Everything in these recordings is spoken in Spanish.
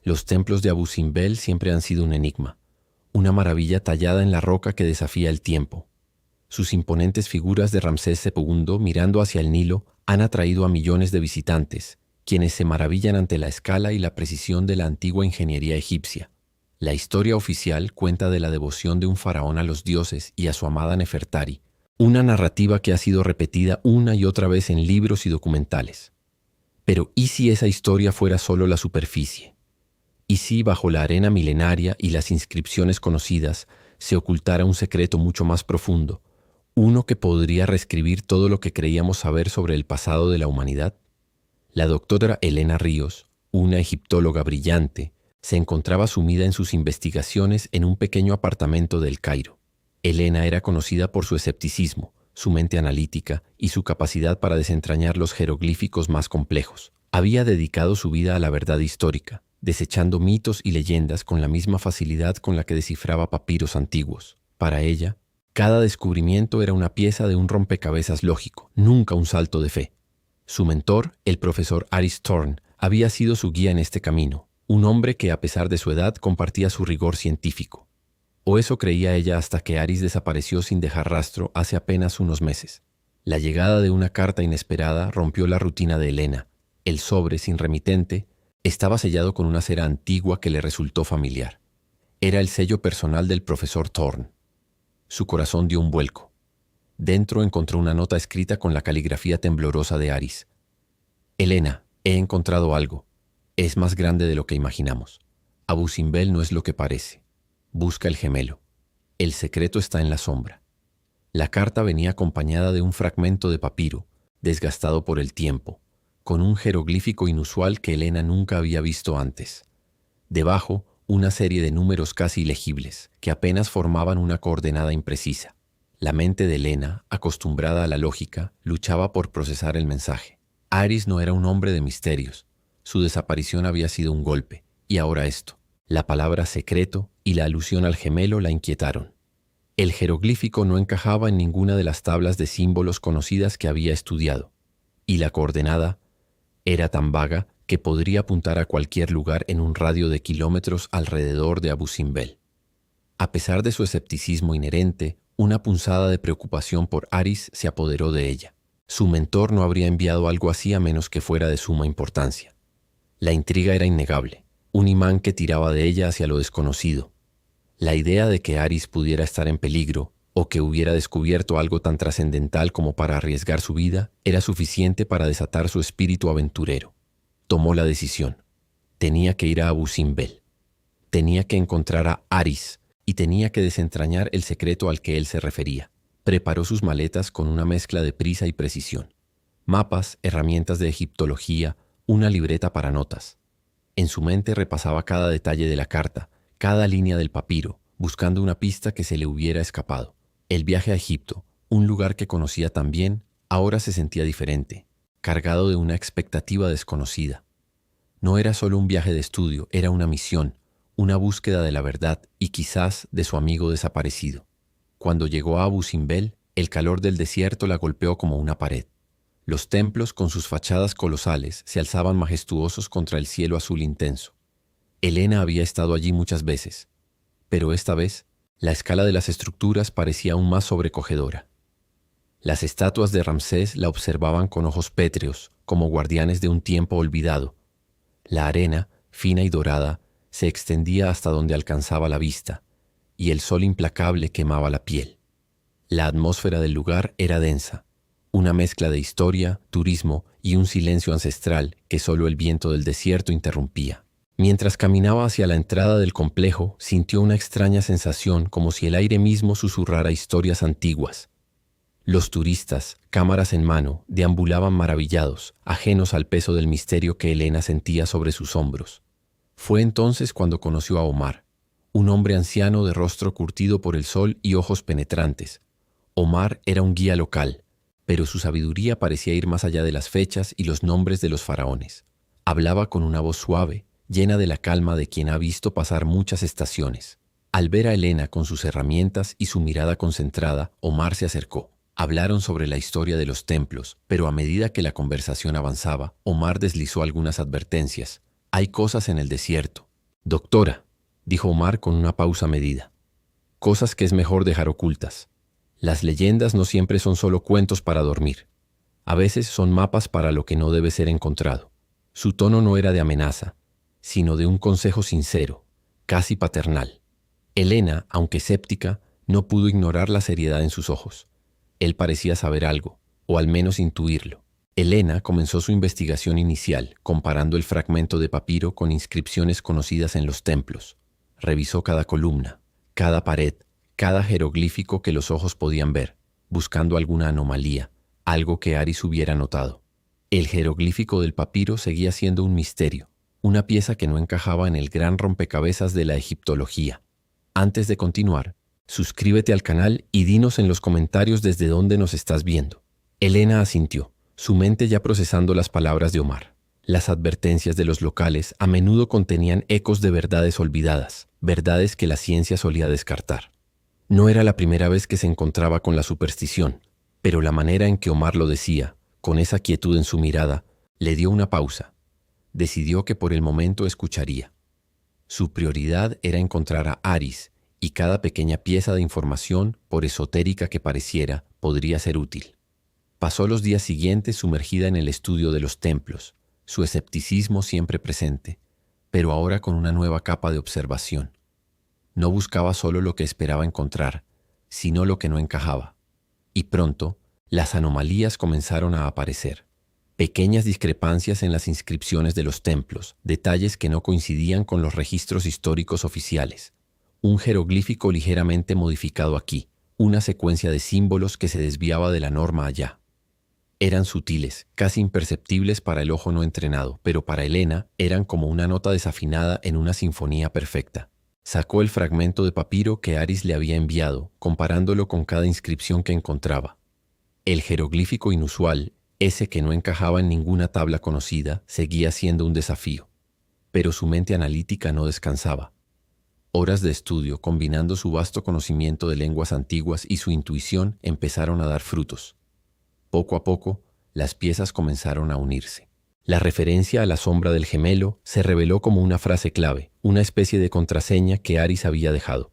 Los templos de Abu Simbel siempre han sido un enigma, una maravilla tallada en la roca que desafía el tiempo. Sus imponentes figuras de Ramsés II mirando hacia el Nilo han atraído a millones de visitantes, quienes se maravillan ante la escala y la precisión de la antigua ingeniería egipcia. La historia oficial cuenta de la devoción de un faraón a los dioses y a su amada Nefertari, una narrativa que ha sido repetida una y otra vez en libros y documentales. Pero ¿y si esa historia fuera solo la superficie? ¿Y si bajo la arena milenaria y las inscripciones conocidas se ocultara un secreto mucho más profundo, uno que podría reescribir todo lo que creíamos saber sobre el pasado de la humanidad? La doctora Elena Ríos, una egiptóloga brillante, se encontraba sumida en sus investigaciones en un pequeño apartamento del Cairo. Elena era conocida por su escepticismo, su mente analítica y su capacidad para desentrañar los jeroglíficos más complejos. Había dedicado su vida a la verdad histórica, desechando mitos y leyendas con la misma facilidad con la que descifraba papiros antiguos. Para ella, cada descubrimiento era una pieza de un rompecabezas lógico, nunca un salto de fe. Su mentor, el profesor Aris Thorne, había sido su guía en este camino, un hombre que a pesar de su edad compartía su rigor científico. O eso creía ella hasta que Aris desapareció sin dejar rastro hace apenas unos meses. La llegada de una carta inesperada rompió la rutina de Elena. El sobre, sin remitente, estaba sellado con una cera antigua que le resultó familiar. Era el sello personal del profesor Thorne. Su corazón dio un vuelco. Dentro encontró una nota escrita con la caligrafía temblorosa de Aris. Elena, he encontrado algo. Es más grande de lo que imaginamos. Abu Simbel no es lo que parece. Busca el gemelo. El secreto está en la sombra. La carta venía acompañada de un fragmento de papiro, desgastado por el tiempo, con un jeroglífico inusual que Elena nunca había visto antes. Debajo, una serie de números casi ilegibles, que apenas formaban una coordenada imprecisa. La mente de Elena, acostumbrada a la lógica, luchaba por procesar el mensaje. Aris no era un hombre de misterios. Su desaparición había sido un golpe, y ahora esto. La palabra secreto y la alusión al gemelo la inquietaron. El jeroglífico no encajaba en ninguna de las tablas de símbolos conocidas que había estudiado, y la coordenada era tan vaga que podría apuntar a cualquier lugar en un radio de kilómetros alrededor de Abu Simbel. A pesar de su escepticismo inherente, una punzada de preocupación por Aris se apoderó de ella. Su mentor no habría enviado algo así a menos que fuera de suma importancia. La intriga era innegable, un imán que tiraba de ella hacia lo desconocido. La idea de que Aris pudiera estar en peligro o que hubiera descubierto algo tan trascendental como para arriesgar su vida era suficiente para desatar su espíritu aventurero. Tomó la decisión. Tenía que ir a Abu Simbel. Tenía que encontrar a Aris y tenía que desentrañar el secreto al que él se refería. Preparó sus maletas con una mezcla de prisa y precisión. Mapas, herramientas de egiptología, una libreta para notas. En su mente repasaba cada detalle de la carta, cada línea del papiro, buscando una pista que se le hubiera escapado. El viaje a Egipto, un lugar que conocía tan bien, ahora se sentía diferente, cargado de una expectativa desconocida. No era solo un viaje de estudio, era una misión, una búsqueda de la verdad y quizás de su amigo desaparecido. Cuando llegó a Abu Simbel, el calor del desierto la golpeó como una pared. Los templos, con sus fachadas colosales, se alzaban majestuosos contra el cielo azul intenso. Elena había estado allí muchas veces, pero esta vez, la escala de las estructuras parecía aún más sobrecogedora. Las estatuas de Ramsés la observaban con ojos pétreos, como guardianes de un tiempo olvidado. La arena, fina y dorada, se extendía hasta donde alcanzaba la vista, y el sol implacable quemaba la piel. La atmósfera del lugar era densa, una mezcla de historia, turismo y un silencio ancestral que solo el viento del desierto interrumpía. Mientras caminaba hacia la entrada del complejo, sintió una extraña sensación como si el aire mismo susurrara historias antiguas. Los turistas, cámaras en mano, deambulaban maravillados, ajenos al peso del misterio que Elena sentía sobre sus hombros. Fue entonces cuando conoció a Omar, un hombre anciano de rostro curtido por el sol y ojos penetrantes. Omar era un guía local, pero su sabiduría parecía ir más allá de las fechas y los nombres de los faraones. Hablaba con una voz suave, llena de la calma de quien ha visto pasar muchas estaciones. Al ver a Elena con sus herramientas y su mirada concentrada, Omar se acercó. Hablaron sobre la historia de los templos, pero a medida que la conversación avanzaba, Omar deslizó algunas advertencias. Hay cosas en el desierto, Doctora, dijo Omar con una pausa medida. Cosas que es mejor dejar ocultas. Las leyendas no siempre son solo cuentos para dormir. A veces son mapas para lo que no debe ser encontrado. Su tono no era de amenaza, sino de un consejo sincero, casi paternal. Elena, aunque escéptica, no pudo ignorar la seriedad en sus ojos. Él parecía saber algo, o al menos intuirlo. Elena comenzó su investigación inicial, comparando el fragmento de papiro con inscripciones conocidas en los templos. Revisó cada columna, cada pared, cada jeroglífico que los ojos podían ver, buscando alguna anomalía, algo que Aris hubiera notado. El jeroglífico del papiro seguía siendo un misterio, una pieza que no encajaba en el gran rompecabezas de la egiptología. Antes de continuar, suscríbete al canal y dinos en los comentarios desde dónde nos estás viendo. Elena asintió, su mente ya procesando las palabras de Omar. Las advertencias de los locales a menudo contenían ecos de verdades olvidadas, verdades que la ciencia solía descartar. No era la primera vez que se encontraba con la superstición, pero la manera en que Omar lo decía, con esa quietud en su mirada, le dio una pausa. Decidió que por el momento escucharía. Su prioridad era encontrar a Aris, y cada pequeña pieza de información, por esotérica que pareciera, podría ser útil. Pasó los días siguientes sumergida en el estudio de los templos, su escepticismo siempre presente, pero ahora con una nueva capa de observación. No buscaba solo lo que esperaba encontrar, sino lo que no encajaba. Y pronto, las anomalías comenzaron a aparecer. Pequeñas discrepancias en las inscripciones de los templos, detalles que no coincidían con los registros históricos oficiales. Un jeroglífico ligeramente modificado aquí, una secuencia de símbolos que se desviaba de la norma allá. Eran sutiles, casi imperceptibles para el ojo no entrenado, pero para Elena eran como una nota desafinada en una sinfonía perfecta. Sacó el fragmento de papiro que Aris le había enviado, comparándolo con cada inscripción que encontraba. El jeroglífico inusual, ese que no encajaba en ninguna tabla conocida, seguía siendo un desafío. Pero su mente analítica no descansaba. Horas de estudio, combinando su vasto conocimiento de lenguas antiguas y su intuición, empezaron a dar frutos. Poco a poco, las piezas comenzaron a unirse. La referencia a la sombra del gemelo se reveló como una frase clave, una especie de contraseña que Aris había dejado.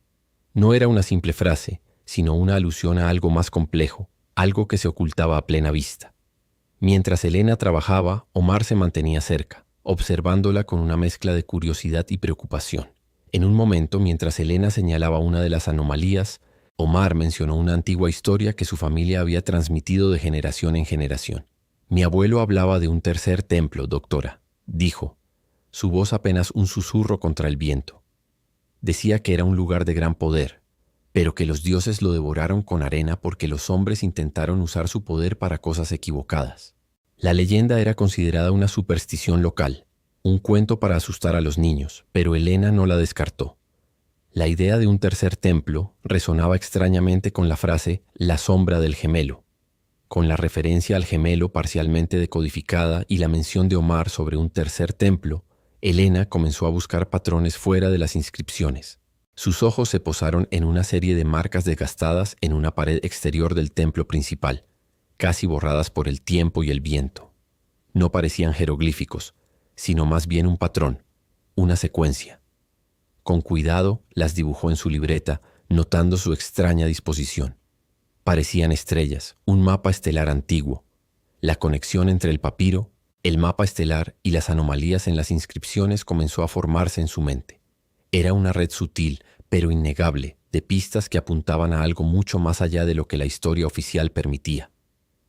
No era una simple frase, sino una alusión a algo más complejo, algo que se ocultaba a plena vista. Mientras Elena trabajaba, Omar se mantenía cerca, observándola con una mezcla de curiosidad y preocupación. En un momento, mientras Elena señalaba una de las anomalías, Omar mencionó una antigua historia que su familia había transmitido de generación en generación. «Mi abuelo hablaba de un tercer templo, doctora», dijo, su voz apenas un susurro contra el viento. Decía que era un lugar de gran poder, pero que los dioses lo devoraron con arena porque los hombres intentaron usar su poder para cosas equivocadas. La leyenda era considerada una superstición local, un cuento para asustar a los niños, pero Elena no la descartó. La idea de un tercer templo resonaba extrañamente con la frase «la sombra del gemelo». Con la referencia al gemelo parcialmente decodificada y la mención de Omar sobre un tercer templo, Elena comenzó a buscar patrones fuera de las inscripciones. Sus ojos se posaron en una serie de marcas desgastadas en una pared exterior del templo principal, casi borradas por el tiempo y el viento. No parecían jeroglíficos, sino más bien un patrón, una secuencia. Con cuidado las dibujó en su libreta, notando su extraña disposición. Parecían estrellas, un mapa estelar antiguo. La conexión entre el papiro, el mapa estelar y las anomalías en las inscripciones comenzó a formarse en su mente. Era una red sutil, pero innegable, de pistas que apuntaban a algo mucho más allá de lo que la historia oficial permitía.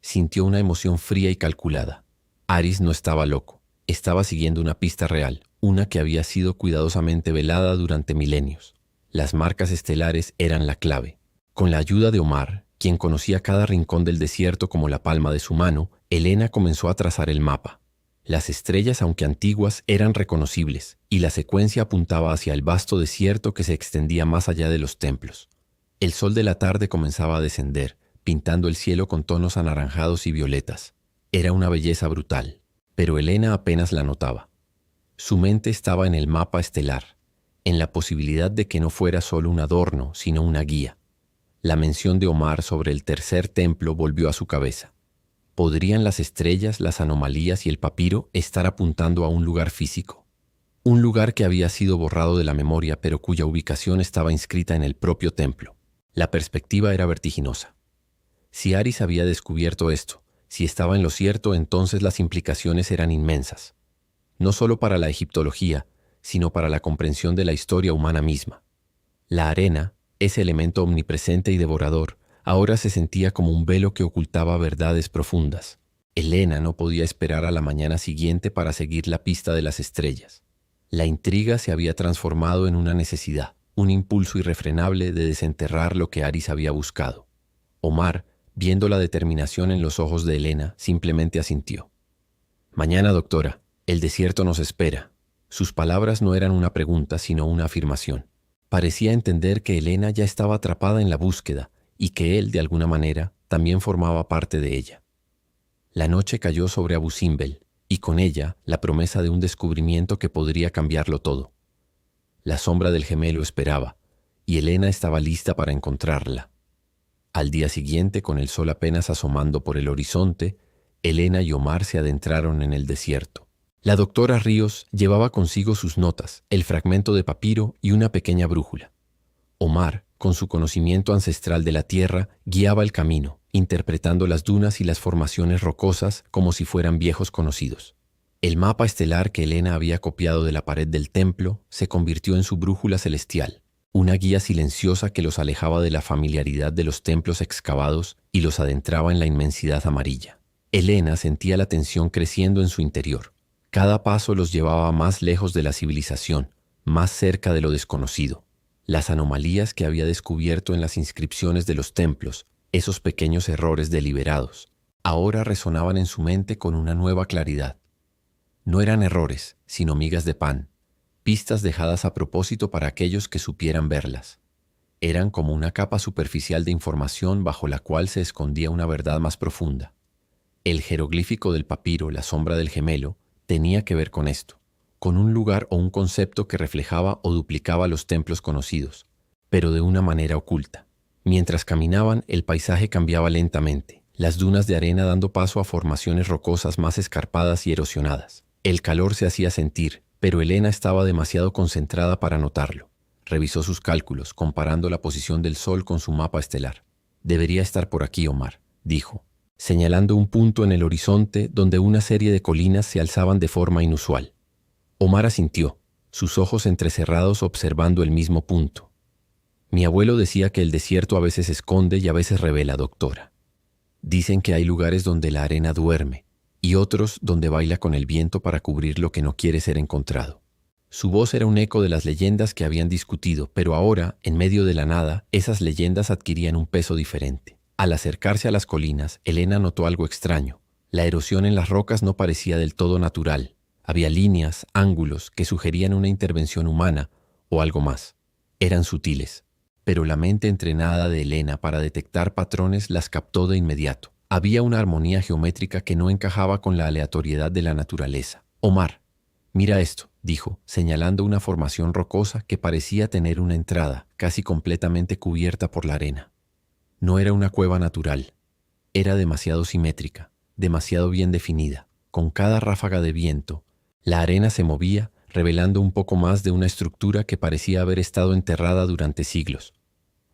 Sintió una emoción fría y calculada. Aris no estaba loco, estaba siguiendo una pista real, una que había sido cuidadosamente velada durante milenios. Las marcas estelares eran la clave. Con la ayuda de Omar, quien conocía cada rincón del desierto como la palma de su mano, Elena comenzó a trazar el mapa. Las estrellas, aunque antiguas, eran reconocibles, y la secuencia apuntaba hacia el vasto desierto que se extendía más allá de los templos. El sol de la tarde comenzaba a descender, pintando el cielo con tonos anaranjados y violetas. Era una belleza brutal, pero Elena apenas la notaba. Su mente estaba en el mapa estelar, en la posibilidad de que no fuera solo un adorno, sino una guía. La mención de Omar sobre el tercer templo volvió a su cabeza. ¿Podrían las estrellas, las anomalías y el papiro estar apuntando a un lugar físico? un lugar que había sido borrado de la memoria pero cuya ubicación estaba inscrita en el propio templo. La perspectiva era vertiginosa. Si Aris había descubierto esto, si estaba en lo cierto, entonces las implicaciones eran inmensas, no solo para la egiptología, sino para la comprensión de la historia humana misma. La arena, ese elemento omnipresente y devorador, ahora se sentía como un velo que ocultaba verdades profundas. Helena no podía esperar a la mañana siguiente para seguir la pista de las estrellas. La intriga se había transformado en una necesidad, un impulso irrefrenable de desenterrar lo que Aris había buscado. Omar, viendo la determinación en los ojos de Helena, simplemente asintió. «Mañana, doctora, el desierto nos espera». Sus palabras no eran una pregunta, sino una afirmación. Parecía entender que Helena ya estaba atrapada en la búsqueda y que él, de alguna manera, también formaba parte de ella. La noche cayó sobre Abu Simbel, y con ella la promesa de un descubrimiento que podría cambiarlo todo. La sombra del gemelo esperaba, y Helena estaba lista para encontrarla. Al día siguiente, con el sol apenas asomando por el horizonte, Helena y Omar se adentraron en el desierto. La doctora Ríos llevaba consigo sus notas, el fragmento de papiro y una pequeña brújula. Omar, con su conocimiento ancestral de la tierra, guiaba el camino, interpretando las dunas y las formaciones rocosas como si fueran viejos conocidos. El mapa estelar que Helena había copiado de la pared del templo se convirtió en su brújula celestial, una guía silenciosa que los alejaba de la familiaridad de los templos excavados y los adentraba en la inmensidad amarilla. Helena sentía la tensión creciendo en su interior. Cada paso los llevaba más lejos de la civilización, más cerca de lo desconocido. Las anomalías que había descubierto en las inscripciones de los templos, esos pequeños errores deliberados, ahora resonaban en su mente con una nueva claridad. No eran errores, sino migas de pan, pistas dejadas a propósito para aquellos que supieran verlas. Eran como una capa superficial de información bajo la cual se escondía una verdad más profunda. El jeroglífico del papiro, la sombra del gemelo, tenía que ver con esto, con un lugar o un concepto que reflejaba o duplicaba los templos conocidos, pero de una manera oculta. Mientras caminaban, el paisaje cambiaba lentamente, las dunas de arena dando paso a formaciones rocosas más escarpadas y erosionadas. El calor se hacía sentir, pero Helena estaba demasiado concentrada para notarlo. Revisó sus cálculos, comparando la posición del sol con su mapa estelar. «Debería estar por aquí, Omar», dijo, señalando un punto en el horizonte donde una serie de colinas se alzaban de forma inusual. Omar asintió, sus ojos entrecerrados observando el mismo punto. «Mi abuelo decía que el desierto a veces esconde y a veces revela, doctora. Dicen que hay lugares donde la arena duerme y otros donde baila con el viento para cubrir lo que no quiere ser encontrado». Su voz era un eco de las leyendas que habían discutido, pero ahora, en medio de la nada, esas leyendas adquirían un peso diferente. Al acercarse a las colinas, Helena notó algo extraño. La erosión en las rocas no parecía del todo natural. Había líneas, ángulos que sugerían una intervención humana o algo más. Eran sutiles, pero la mente entrenada de Helena para detectar patrones las captó de inmediato. Había una armonía geométrica que no encajaba con la aleatoriedad de la naturaleza. «Omar, mira esto», dijo, señalando una formación rocosa que parecía tener una entrada casi completamente cubierta por la arena. No era una cueva natural. Era demasiado simétrica, demasiado bien definida. Con cada ráfaga de viento, la arena se movía, revelando un poco más de una estructura que parecía haber estado enterrada durante siglos.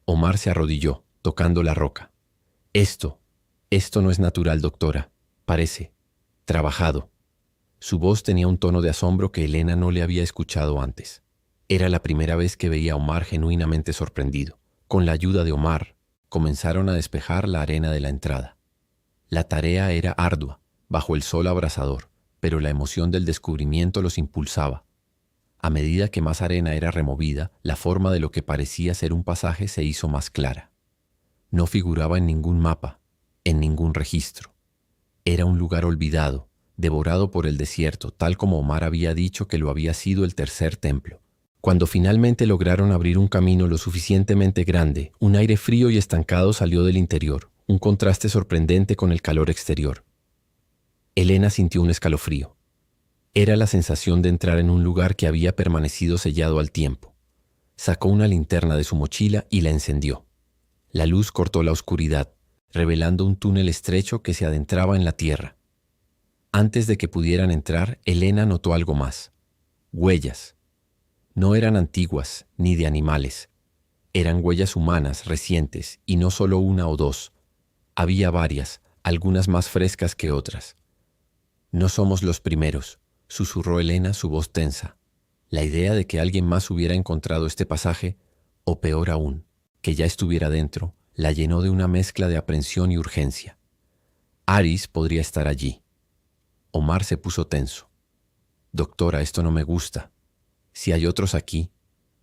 Omar se arrodilló, tocando la roca. Esto no es natural, doctora. Parece trabajado». Su voz tenía un tono de asombro que Helena no le había escuchado antes. Era la primera vez que veía a Omar genuinamente sorprendido. Con la ayuda de Omar, comenzaron a despejar la arena de la entrada. La tarea era ardua, bajo el sol abrasador, pero la emoción del descubrimiento los impulsaba. A medida que más arena era removida, la forma de lo que parecía ser un pasaje se hizo más clara. No figuraba en ningún mapa, en ningún registro. Era un lugar olvidado, devorado por el desierto, tal como Omar había dicho que lo había sido el tercer templo. Cuando finalmente lograron abrir un camino lo suficientemente grande, un aire frío y estancado salió del interior, un contraste sorprendente con el calor exterior. Helena sintió un escalofrío. Era la sensación de entrar en un lugar que había permanecido sellado al tiempo. Sacó una linterna de su mochila y la encendió. La luz cortó la oscuridad, revelando un túnel estrecho que se adentraba en la tierra. Antes de que pudieran entrar, Helena notó algo más. Huellas. No eran antiguas ni de animales. Eran huellas humanas recientes, y no solo una o dos. Había varias, algunas más frescas que otras. No somos los primeros, susurró Elena, su voz tensa. La idea de que alguien más hubiera encontrado este pasaje, o peor aún, que ya estuviera dentro, la llenó de una mezcla de aprensión y urgencia. Aris podría estar allí. Omar se puso tenso. Doctora, esto no me gusta. Si hay otros aquí,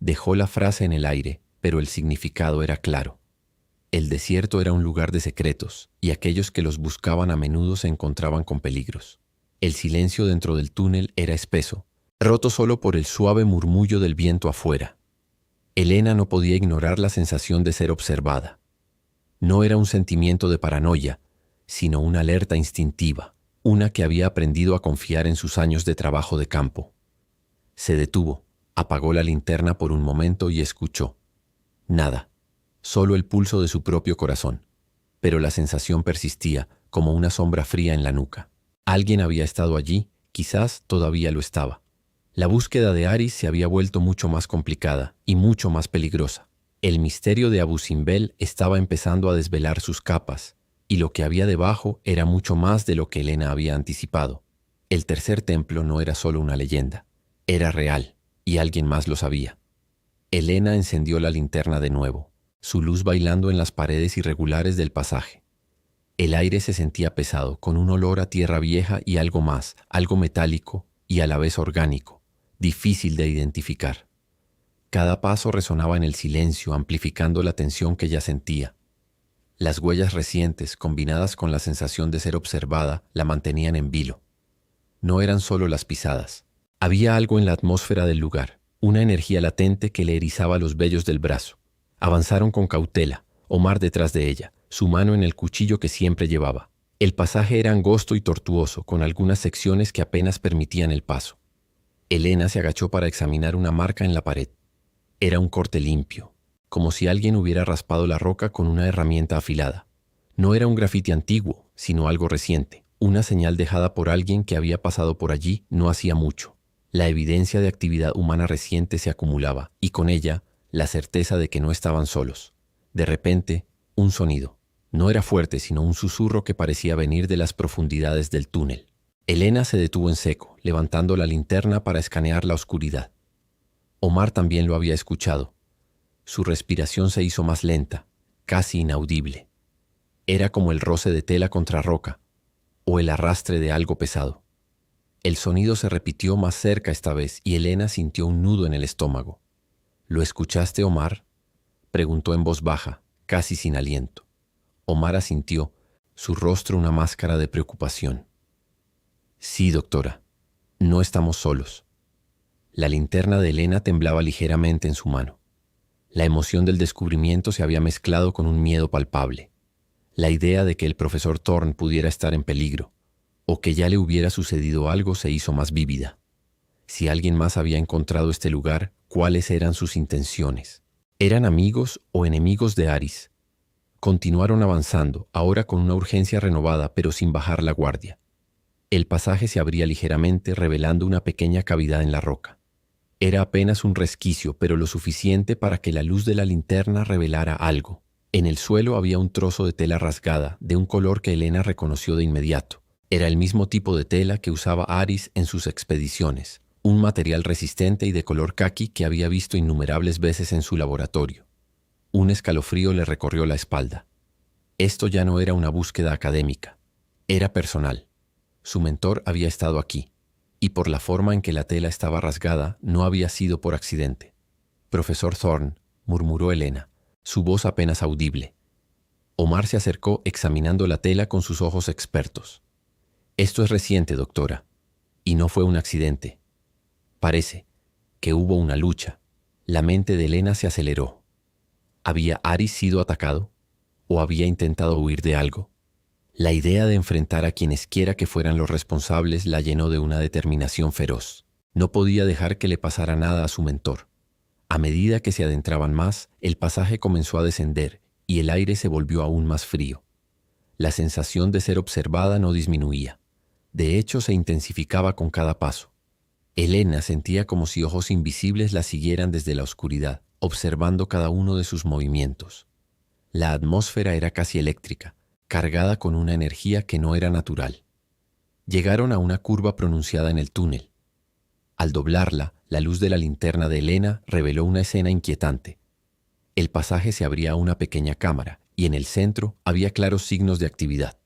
dejó la frase en el aire, pero el significado era claro. El desierto era un lugar de secretos, y aquellos que los buscaban a menudo se encontraban con peligros. El silencio dentro del túnel era espeso, roto solo por el suave murmullo del viento afuera. Elena no podía ignorar la sensación de ser observada. No era un sentimiento de paranoia, sino una alerta instintiva, una que había aprendido a confiar en sus años de trabajo de campo. Se detuvo, apagó la linterna por un momento y escuchó. Nada, solo el pulso de su propio corazón. Pero la sensación persistía, como una sombra fría en la nuca. Alguien había estado allí, quizás todavía lo estaba. La búsqueda de Aris se había vuelto mucho más complicada y mucho más peligrosa. El misterio de Abu Simbel estaba empezando a desvelar sus capas, y lo que había debajo era mucho más de lo que Elena había anticipado. El tercer templo no era solo una leyenda, era real, y alguien más lo sabía. Elena encendió la linterna de nuevo, su luz bailando en las paredes irregulares del pasaje. El aire se sentía pesado, con un olor a tierra vieja y algo más, algo metálico y a la vez orgánico, difícil de identificar. Cada paso resonaba en el silencio, amplificando la tensión que ya sentía. Las huellas recientes, combinadas con la sensación de ser observada, la mantenían en vilo. No eran solo las pisadas. Había algo en la atmósfera del lugar, una energía latente que le erizaba los vellos del brazo. Avanzaron con cautela, Omar detrás de ella, su mano en el cuchillo que siempre llevaba. El pasaje era angosto y tortuoso, con algunas secciones que apenas permitían el paso. Elena se agachó para examinar una marca en la pared. Era un corte limpio, como si alguien hubiera raspado la roca con una herramienta afilada. No era un grafiti antiguo, sino algo reciente, una señal dejada por alguien que había pasado por allí no hacía mucho. La evidencia de actividad humana reciente se acumulaba, y con ella, la certeza de que no estaban solos. De repente, un sonido. No era fuerte, sino un susurro que parecía venir de las profundidades del túnel. Elena se detuvo en seco, levantando la linterna para escanear la oscuridad. Omar también lo había escuchado. Su respiración se hizo más lenta, casi inaudible. Era como el roce de tela contra roca, o el arrastre de algo pesado. El sonido se repitió más cerca esta vez y Elena sintió un nudo en el estómago. ¿Lo escuchaste, Omar?, preguntó en voz baja, casi sin aliento. Omar asintió, su rostro una máscara de preocupación. Sí, doctora, no estamos solos. La linterna de Elena temblaba ligeramente en su mano. La emoción del descubrimiento se había mezclado con un miedo palpable. La idea de que el profesor Thorne pudiera estar en peligro, o que ya le hubiera sucedido algo, se hizo más vívida. Si alguien más había encontrado este lugar, ¿cuáles eran sus intenciones? ¿Eran amigos o enemigos de Aris? Continuaron avanzando, ahora con una urgencia renovada, pero sin bajar la guardia. El pasaje se abría ligeramente, revelando una pequeña cavidad en la roca. Era apenas un resquicio, pero lo suficiente para que la luz de la linterna revelara algo. En el suelo había un trozo de tela rasgada, de un color que Elena reconoció de inmediato. Era el mismo tipo de tela que usaba Aris en sus expediciones, un material resistente y de color caqui que había visto innumerables veces en su laboratorio. Un escalofrío le recorrió la espalda. Esto ya no era una búsqueda académica, era personal. Su mentor había estado aquí, y por la forma en que la tela estaba rasgada, no había sido por accidente. «Profesor Thorne», murmuró Elena, su voz apenas audible. Omar se acercó examinando la tela con sus ojos expertos. «Esto es reciente, doctora, y no fue un accidente. Parece que hubo una lucha». La mente de Elena se aceleró. ¿Había Aris sido atacado? ¿O había intentado huir de algo? La idea de enfrentar a quienes quiera que fueran los responsables la llenó de una determinación feroz. No podía dejar que le pasara nada a su mentor. A medida que se adentraban más, el pasaje comenzó a descender y el aire se volvió aún más frío. La sensación de ser observada no disminuía. De hecho, se intensificaba con cada paso. Elena sentía como si ojos invisibles la siguieran desde la oscuridad, observando cada uno de sus movimientos. La atmósfera era casi eléctrica, cargada con una energía que no era natural. Llegaron a una curva pronunciada en el túnel. Al doblarla, la luz de la linterna de Elena reveló una escena inquietante. El pasaje se abría a una pequeña cámara, y en el centro había claros signos de actividad.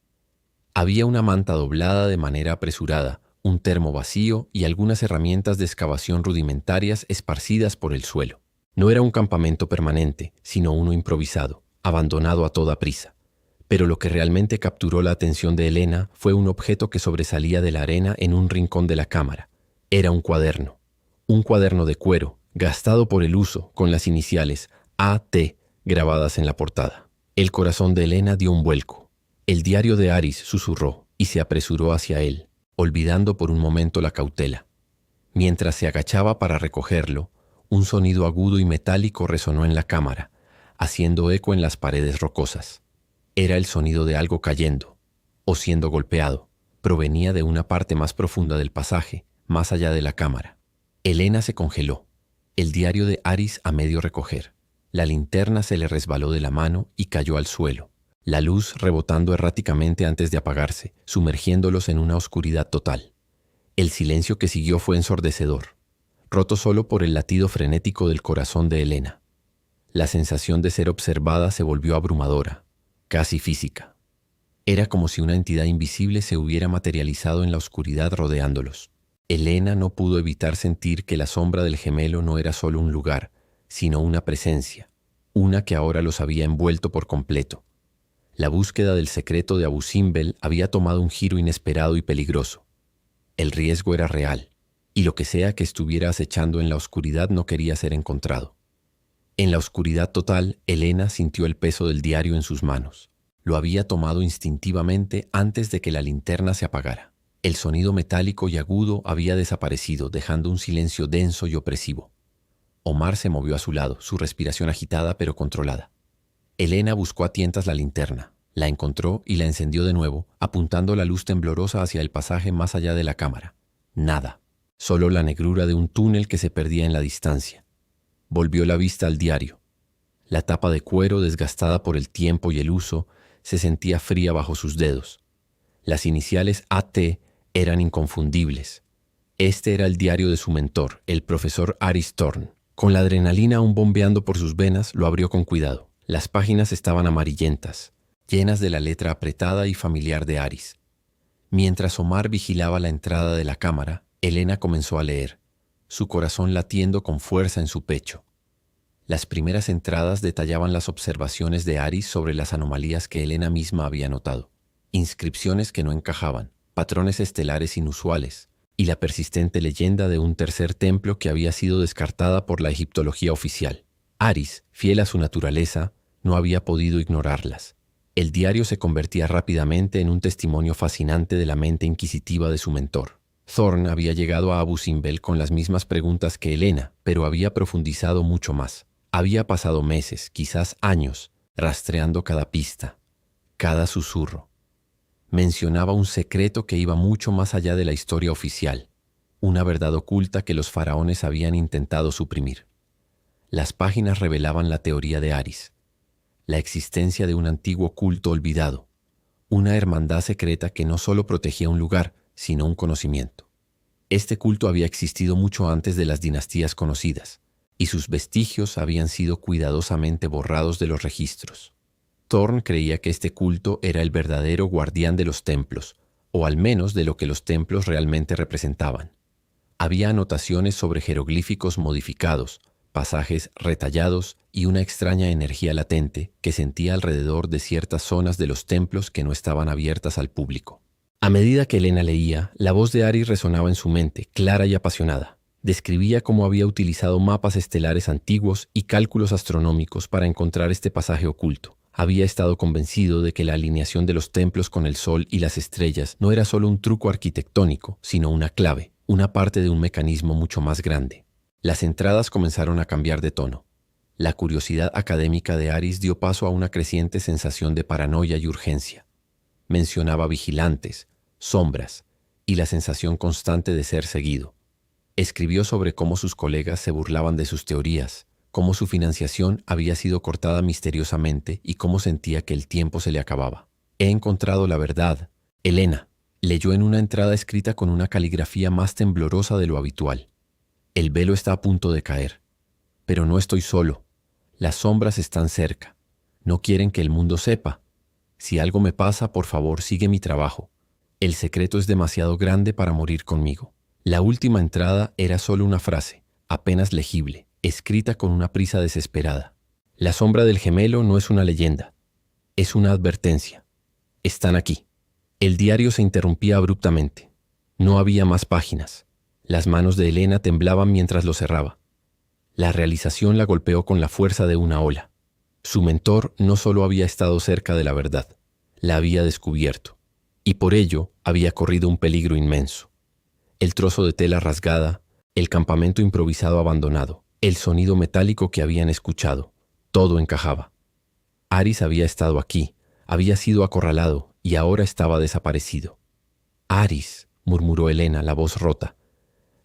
Había una manta doblada de manera apresurada, un termo vacío y algunas herramientas de excavación rudimentarias esparcidas por el suelo. No era un campamento permanente, sino uno improvisado, abandonado a toda prisa. Pero lo que realmente capturó la atención de Elena fue un objeto que sobresalía de la arena en un rincón de la cámara. Era un cuaderno de cuero, gastado por el uso, con las iniciales A.T. grabadas en la portada. El corazón de Elena dio un vuelco. El diario de Aris susurró y se apresuró hacia él, olvidando por un momento la cautela. Mientras se agachaba para recogerlo, un sonido agudo y metálico resonó en la cámara, haciendo eco en las paredes rocosas. Era el sonido de algo cayendo, o siendo golpeado. Provenía de una parte más profunda del pasaje, más allá de la cámara. Elena se congeló. El diario de Aris a medio recoger. La linterna se le resbaló de la mano y cayó al suelo, la luz rebotando erráticamente antes de apagarse, sumergiéndolos en una oscuridad total. El silencio que siguió fue ensordecedor, roto solo por el latido frenético del corazón de Elena. La sensación de ser observada se volvió abrumadora, casi física. Era como si una entidad invisible se hubiera materializado en la oscuridad rodeándolos. Elena no pudo evitar sentir que la sombra del gemelo no era solo un lugar, sino una presencia, una que ahora los había envuelto por completo. La búsqueda del secreto de Abu Simbel había tomado un giro inesperado y peligroso. El riesgo era real, y lo que sea que estuviera acechando en la oscuridad no quería ser encontrado. En la oscuridad total, Elena sintió el peso del diario en sus manos. Lo había tomado instintivamente antes de que la linterna se apagara. El sonido metálico y agudo había desaparecido, dejando un silencio denso y opresivo. Omar se movió a su lado, su respiración agitada pero controlada. Elena buscó a tientas la linterna, la encontró y la encendió de nuevo, apuntando la luz temblorosa hacia el pasaje más allá de la cámara. Nada, solo la negrura de un túnel que se perdía en la distancia. Volvió la vista al diario. La tapa de cuero, desgastada por el tiempo y el uso, se sentía fría bajo sus dedos. Las iniciales A.T. eran inconfundibles. Este era el diario de su mentor, el profesor Aris Thorn. Con la adrenalina aún bombeando por sus venas, lo abrió con cuidado. Las páginas estaban amarillentas, llenas de la letra apretada y familiar de Aris. Mientras Omar vigilaba la entrada de la cámara, Elena comenzó a leer, su corazón latiendo con fuerza en su pecho. Las primeras entradas detallaban las observaciones de Aris sobre las anomalías que Elena misma había notado. Inscripciones que no encajaban, patrones estelares inusuales, y la persistente leyenda de un tercer templo que había sido descartada por la egiptología oficial. Aris, fiel a su naturaleza, no había podido ignorarlas. El diario se convertía rápidamente en un testimonio fascinante de la mente inquisitiva de su mentor. Thorn había llegado a Abu Simbel con las mismas preguntas que Elena, pero había profundizado mucho más. Había pasado meses, quizás años, rastreando cada pista, cada susurro. Mencionaba un secreto que iba mucho más allá de la historia oficial, una verdad oculta que los faraones habían intentado suprimir. Las páginas revelaban la teoría de Aris, la existencia de un antiguo culto olvidado, una hermandad secreta que no solo protegía un lugar, sino un conocimiento. Este culto había existido mucho antes de las dinastías conocidas, y sus vestigios habían sido cuidadosamente borrados de los registros. Thorn creía que este culto era el verdadero guardián de los templos, o al menos de lo que los templos realmente representaban. Había anotaciones sobre jeroglíficos modificados, pasajes retallados y una extraña energía latente que sentía alrededor de ciertas zonas de los templos que no estaban abiertas al público. A medida que Elena leía, la voz de Aris resonaba en su mente, clara y apasionada. Describía cómo había utilizado mapas estelares antiguos y cálculos astronómicos para encontrar este pasaje oculto. Había estado convencido de que la alineación de los templos con el sol y las estrellas no era solo un truco arquitectónico, sino una clave, una parte de un mecanismo mucho más grande. Las entradas comenzaron a cambiar de tono. La curiosidad académica de Aris dio paso a una creciente sensación de paranoia y urgencia. Mencionaba vigilantes, sombras y la sensación constante de ser seguido. Escribió sobre cómo sus colegas se burlaban de sus teorías, cómo su financiación había sido cortada misteriosamente y cómo sentía que el tiempo se le acababa. He encontrado la verdad. Elena, leyó en una entrada escrita con una caligrafía más temblorosa de lo habitual. El velo está a punto de caer. Pero no estoy solo. Las sombras están cerca. No quieren que el mundo sepa. Si algo me pasa, por favor, sigue mi trabajo. El secreto es demasiado grande para morir conmigo. La última entrada era solo una frase, apenas legible, escrita con una prisa desesperada. La sombra del gemelo no es una leyenda, es una advertencia. Están aquí. El diario se interrumpía abruptamente. No había más páginas. Las manos de Elena temblaban mientras lo cerraba. La realización la golpeó con la fuerza de una ola. Su mentor no solo había estado cerca de la verdad, la había descubierto, y por ello había corrido un peligro inmenso. El trozo de tela rasgada, el campamento improvisado abandonado, el sonido metálico que habían escuchado, todo encajaba. Aris había estado aquí, había sido acorralado y ahora estaba desaparecido. Aris, murmuró Elena, la voz rota.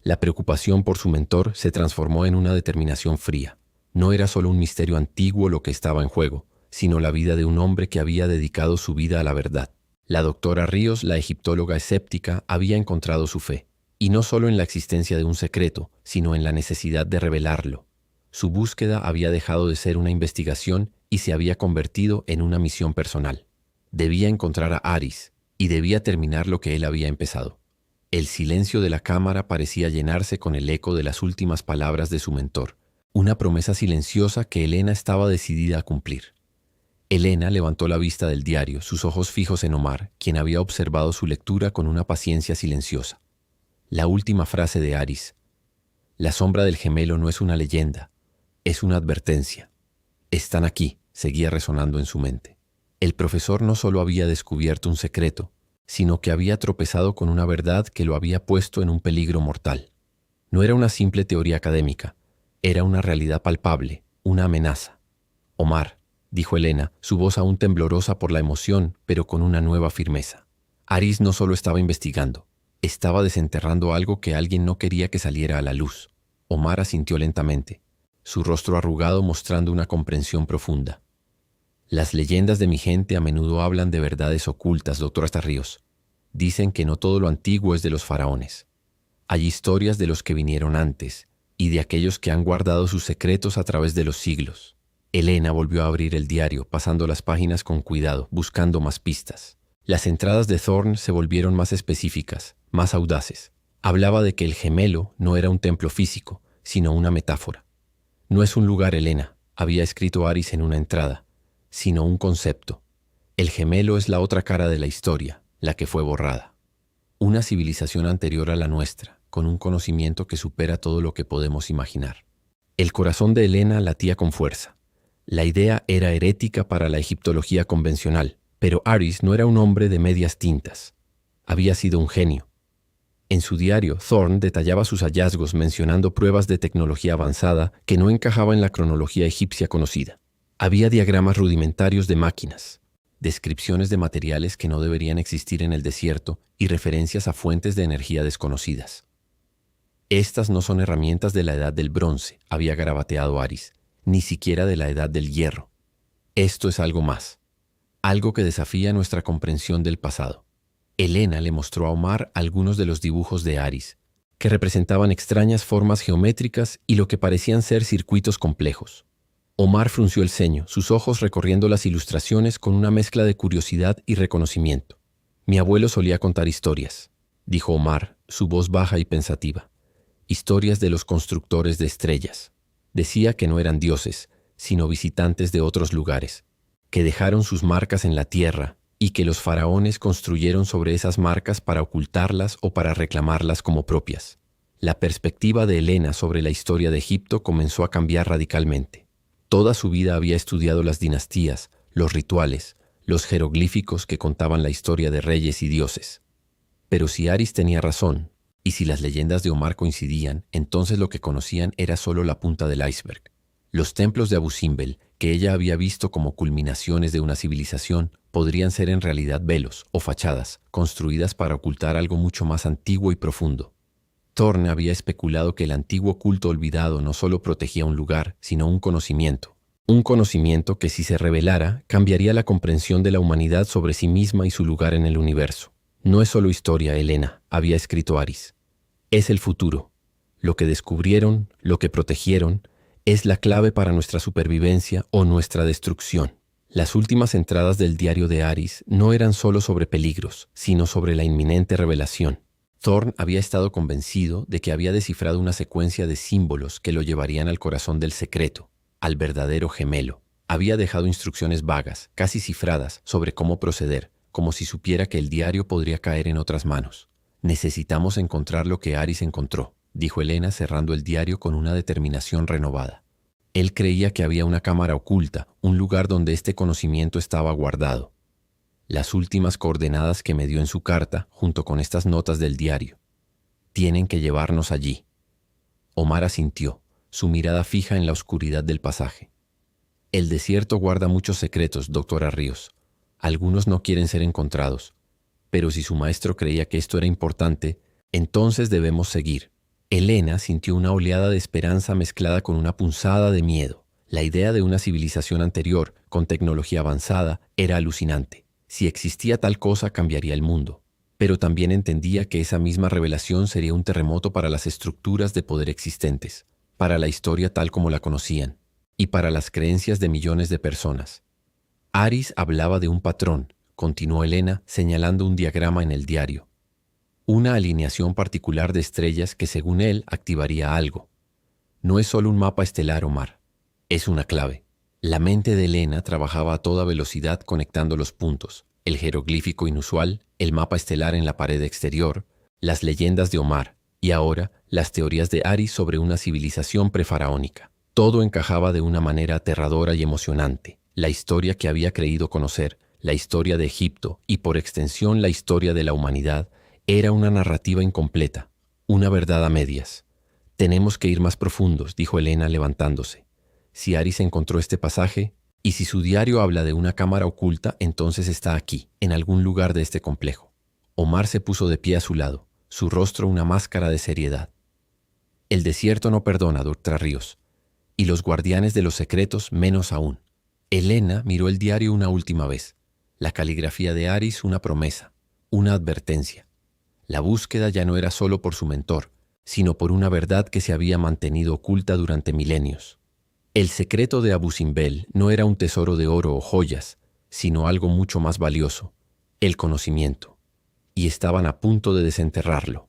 La preocupación por su mentor se transformó en una determinación fría. No era solo un misterio antiguo lo que estaba en juego, sino la vida de un hombre que había dedicado su vida a la verdad. La doctora Ríos, la egiptóloga escéptica, había encontrado su fe. Y no solo en la existencia de un secreto, sino en la necesidad de revelarlo. Su búsqueda había dejado de ser una investigación y se había convertido en una misión personal. Debía encontrar a Aris y debía terminar lo que él había empezado. El silencio de la cámara parecía llenarse con el eco de las últimas palabras de su mentor, una promesa silenciosa que Elena estaba decidida a cumplir. Elena levantó la vista del diario, sus ojos fijos en Omar, quien había observado su lectura con una paciencia silenciosa. La última frase de Aris. La sombra del gemelo no es una leyenda, es una advertencia. Están aquí, seguía resonando en su mente. El profesor no solo había descubierto un secreto, sino que había tropezado con una verdad que lo había puesto en un peligro mortal. No era una simple teoría académica, era una realidad palpable, una amenaza. Omar, dijo Elena, su voz aún temblorosa por la emoción, pero con una nueva firmeza. Aris no solo estaba investigando, estaba desenterrando algo que alguien no quería que saliera a la luz. Omar asintió lentamente, su rostro arrugado mostrando una comprensión profunda. Las leyendas de mi gente a menudo hablan de verdades ocultas, doctora Ríos. Dicen que no todo lo antiguo es de los faraones. Hay historias de los que vinieron antes y de aquellos que han guardado sus secretos a través de los siglos. Elena volvió a abrir el diario, pasando las páginas con cuidado, buscando más pistas. Las entradas de Thorne se volvieron más específicas, más audaces. Hablaba de que el gemelo no era un templo físico, sino una metáfora. No es un lugar, Elena, había escrito Aris en una entrada, sino un concepto. El gemelo es la otra cara de la historia, la que fue borrada. Una civilización anterior a la nuestra, con un conocimiento que supera todo lo que podemos imaginar. El corazón de Elena latía con fuerza. La idea era herética para la egiptología convencional, pero Aris no era un hombre de medias tintas. Había sido un genio. En su diario, Thorne detallaba sus hallazgos mencionando pruebas de tecnología avanzada que no encajaba en la cronología egipcia conocida. Había diagramas rudimentarios de máquinas, descripciones de materiales que no deberían existir en el desierto y referencias a fuentes de energía desconocidas. Estas no son herramientas de la edad del bronce, había garabateado Aris, ni siquiera de la edad del hierro. Esto es algo más, algo que desafía nuestra comprensión del pasado. Elena le mostró a Omar algunos de los dibujos de Aris, que representaban extrañas formas geométricas y lo que parecían ser circuitos complejos. Omar frunció el ceño, sus ojos recorriendo las ilustraciones con una mezcla de curiosidad y reconocimiento. Mi abuelo solía contar historias, dijo Omar, su voz baja y pensativa. Historias de los constructores de estrellas. Decía que no eran dioses, sino visitantes de otros lugares, que dejaron sus marcas en la tierra y que los faraones construyeron sobre esas marcas para ocultarlas o para reclamarlas como propias. La perspectiva de Elena sobre la historia de Egipto comenzó a cambiar radicalmente. Toda su vida había estudiado las dinastías, los rituales, los jeroglíficos que contaban la historia de reyes y dioses. Pero si Aris tenía razón, y si las leyendas de Omar coincidían, entonces lo que conocían era solo la punta del iceberg. Los templos de Abu Simbel, que ella había visto como culminaciones de una civilización, podrían ser en realidad velos o fachadas, construidas para ocultar algo mucho más antiguo y profundo. Thorne había especulado que el antiguo culto olvidado no solo protegía un lugar, sino un conocimiento. Un conocimiento que, si se revelara, cambiaría la comprensión de la humanidad sobre sí misma y su lugar en el universo. No es solo historia, Helena, había escrito Aris. Es el futuro. Lo que descubrieron, lo que protegieron, es la clave para nuestra supervivencia o nuestra destrucción. Las últimas entradas del diario de Aris no eran solo sobre peligros, sino sobre la inminente revelación. Thorne había estado convencido de que había descifrado una secuencia de símbolos que lo llevarían al corazón del secreto, al verdadero gemelo. Había dejado instrucciones vagas, casi cifradas, sobre cómo proceder, como si supiera que el diario podría caer en otras manos. Necesitamos encontrar lo que Aris encontró, dijo Helena cerrando el diario con una determinación renovada. Él creía que había una cámara oculta, un lugar donde este conocimiento estaba guardado. Las últimas coordenadas que me dio en su carta, junto con estas notas del diario. Tienen que llevarnos allí. Omar asintió, su mirada fija en la oscuridad del pasaje. El desierto guarda muchos secretos, doctora Ríos. Algunos no quieren ser encontrados. Pero si su maestro creía que esto era importante, entonces debemos seguir. Helena sintió una oleada de esperanza mezclada con una punzada de miedo. La idea de una civilización anterior, con tecnología avanzada, era alucinante. Si existía tal cosa, cambiaría el mundo. Pero también entendía que esa misma revelación sería un terremoto para las estructuras de poder existentes, para la historia tal como la conocían, y para las creencias de millones de personas. Aris hablaba de un patrón, continuó Helena, señalando un diagrama en el diario. Una alineación particular de estrellas que, según él, activaría algo. No es solo un mapa estelar, Omar. Es una clave. La mente de Helena trabajaba a toda velocidad conectando los puntos, el jeroglífico inusual, el mapa estelar en la pared exterior, las leyendas de Omar y ahora las teorías de Aris sobre una civilización prefaraónica. Todo encajaba de una manera aterradora y emocionante. La historia que había creído conocer, la historia de Egipto y por extensión la historia de la humanidad, era una narrativa incompleta, una verdad a medias. Tenemos que ir más profundos, dijo Helena levantándose. Si Aris encontró este pasaje, y si su diario habla de una cámara oculta, entonces está aquí, en algún lugar de este complejo. Omar se puso de pie a su lado, su rostro una máscara de seriedad. El desierto no perdona, doctora Ríos, y los guardianes de los secretos menos aún. Helena miró el diario una última vez. La caligrafía de Aris una promesa, una advertencia. La búsqueda ya no era solo por su mentor, sino por una verdad que se había mantenido oculta durante milenios. El secreto de Abu Simbel no era un tesoro de oro o joyas, sino algo mucho más valioso, el conocimiento. Y estaban a punto de desenterrarlo.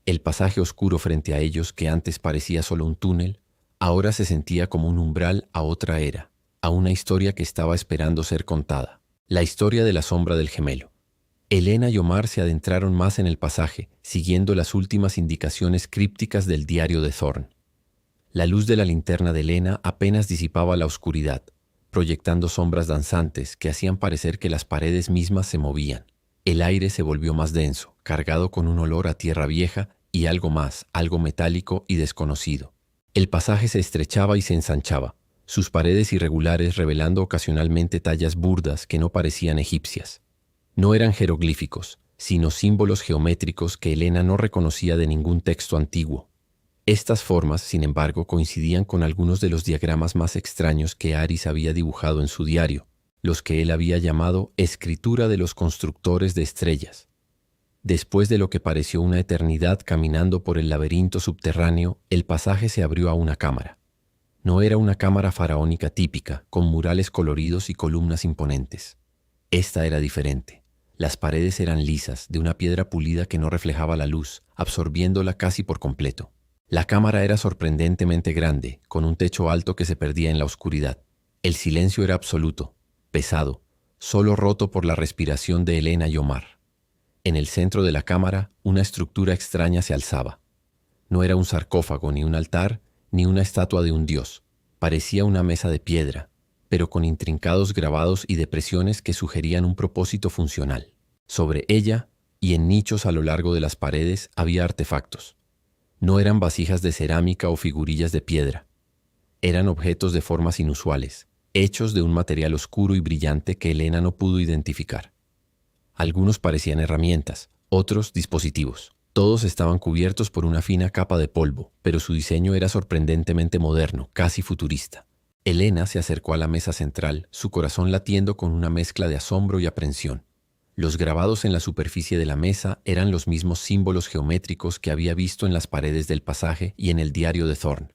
El pasaje oscuro frente a ellos, que antes parecía solo un túnel, ahora se sentía como un umbral a otra era, a una historia que estaba esperando ser contada. La historia de la sombra del gemelo. Helena y Omar se adentraron más en el pasaje, siguiendo las últimas indicaciones crípticas del diario de Thorne. La luz de la linterna de Helena apenas disipaba la oscuridad, proyectando sombras danzantes que hacían parecer que las paredes mismas se movían. El aire se volvió más denso, cargado con un olor a tierra vieja y algo más, algo metálico y desconocido. El pasaje se estrechaba y se ensanchaba, sus paredes irregulares revelando ocasionalmente tallas burdas que no parecían egipcias. No eran jeroglíficos, sino símbolos geométricos que Helena no reconocía de ningún texto antiguo. Estas formas, sin embargo, coincidían con algunos de los diagramas más extraños que Aris había dibujado en su diario, los que él había llamado escritura de los constructores de estrellas. Después de lo que pareció una eternidad caminando por el laberinto subterráneo, el pasaje se abrió a una cámara. No era una cámara faraónica típica, con murales coloridos y columnas imponentes. Esta era diferente. Las paredes eran lisas, de una piedra pulida que no reflejaba la luz, absorbiéndola casi por completo. La cámara era sorprendentemente grande, con un techo alto que se perdía en la oscuridad. El silencio era absoluto, pesado, solo roto por la respiración de Helena y Omar. En el centro de la cámara, una estructura extraña se alzaba. No era un sarcófago, ni un altar, ni una estatua de un dios. Parecía una mesa de piedra, pero con intrincados grabados y depresiones que sugerían un propósito funcional. Sobre ella, y en nichos a lo largo de las paredes, había artefactos. No eran vasijas de cerámica o figurillas de piedra. Eran objetos de formas inusuales, hechos de un material oscuro y brillante que Helena no pudo identificar. Algunos parecían herramientas, otros dispositivos. Todos estaban cubiertos por una fina capa de polvo, pero su diseño era sorprendentemente moderno, casi futurista. Elena se acercó a la mesa central, su corazón latiendo con una mezcla de asombro y aprensión. Los grabados en la superficie de la mesa eran los mismos símbolos geométricos que había visto en las paredes del pasaje y en el diario de Thorne.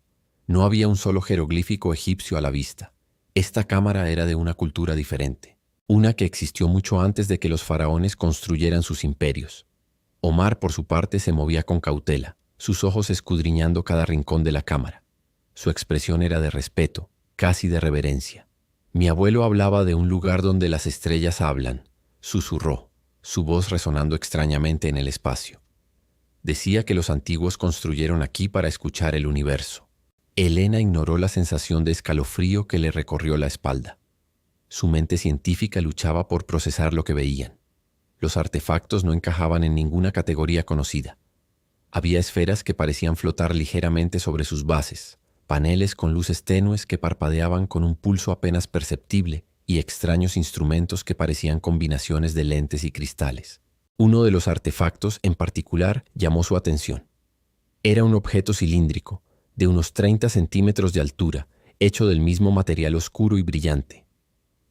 No había un solo jeroglífico egipcio a la vista. Esta cámara era de una cultura diferente, una que existió mucho antes de que los faraones construyeran sus imperios. Omar, por su parte, se movía con cautela, sus ojos escudriñando cada rincón de la cámara. Su expresión era de respeto, casi de reverencia. Mi abuelo hablaba de un lugar donde las estrellas hablan, susurró, su voz resonando extrañamente en el espacio. Decía que los antiguos construyeron aquí para escuchar el universo. Elena ignoró la sensación de escalofrío que le recorrió la espalda. Su mente científica luchaba por procesar lo que veían. Los artefactos no encajaban en ninguna categoría conocida. Había esferas que parecían flotar ligeramente sobre sus bases, paneles con luces tenues que parpadeaban con un pulso apenas perceptible y extraños instrumentos que parecían combinaciones de lentes y cristales. Uno de los artefactos en particular llamó su atención. Era un objeto cilíndrico, de unos 30 centímetros de altura, hecho del mismo material oscuro y brillante.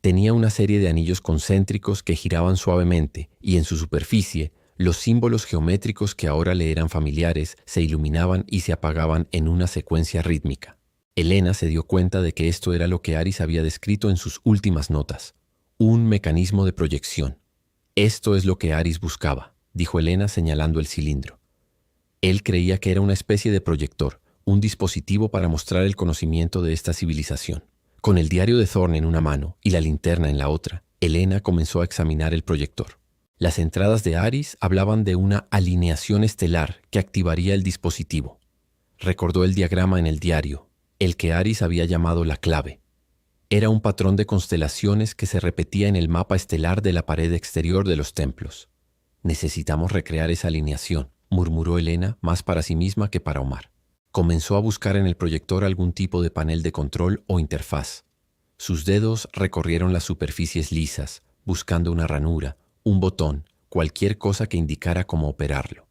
Tenía una serie de anillos concéntricos que giraban suavemente y en su superficie los símbolos geométricos que ahora le eran familiares se iluminaban y se apagaban en una secuencia rítmica. Elena se dio cuenta de que esto era lo que Aris había descrito en sus últimas notas, un mecanismo de proyección. Esto es lo que Aris buscaba, dijo Elena señalando el cilindro. Él creía que era una especie de proyector, un dispositivo para mostrar el conocimiento de esta civilización. Con el diario de Thorne en una mano y la linterna en la otra, Elena comenzó a examinar el proyector. Las entradas de Aris hablaban de una alineación estelar que activaría el dispositivo. Recordó el diagrama en el diario, el que Aris había llamado la clave. Era un patrón de constelaciones que se repetía en el mapa estelar de la pared exterior de los templos. «Necesitamos recrear esa alineación», murmuró Elena más para sí misma que para Omar. Comenzó a buscar en el proyector algún tipo de panel de control o interfaz. Sus dedos recorrieron las superficies lisas, buscando una ranura, un botón, cualquier cosa que indicara cómo operarlo.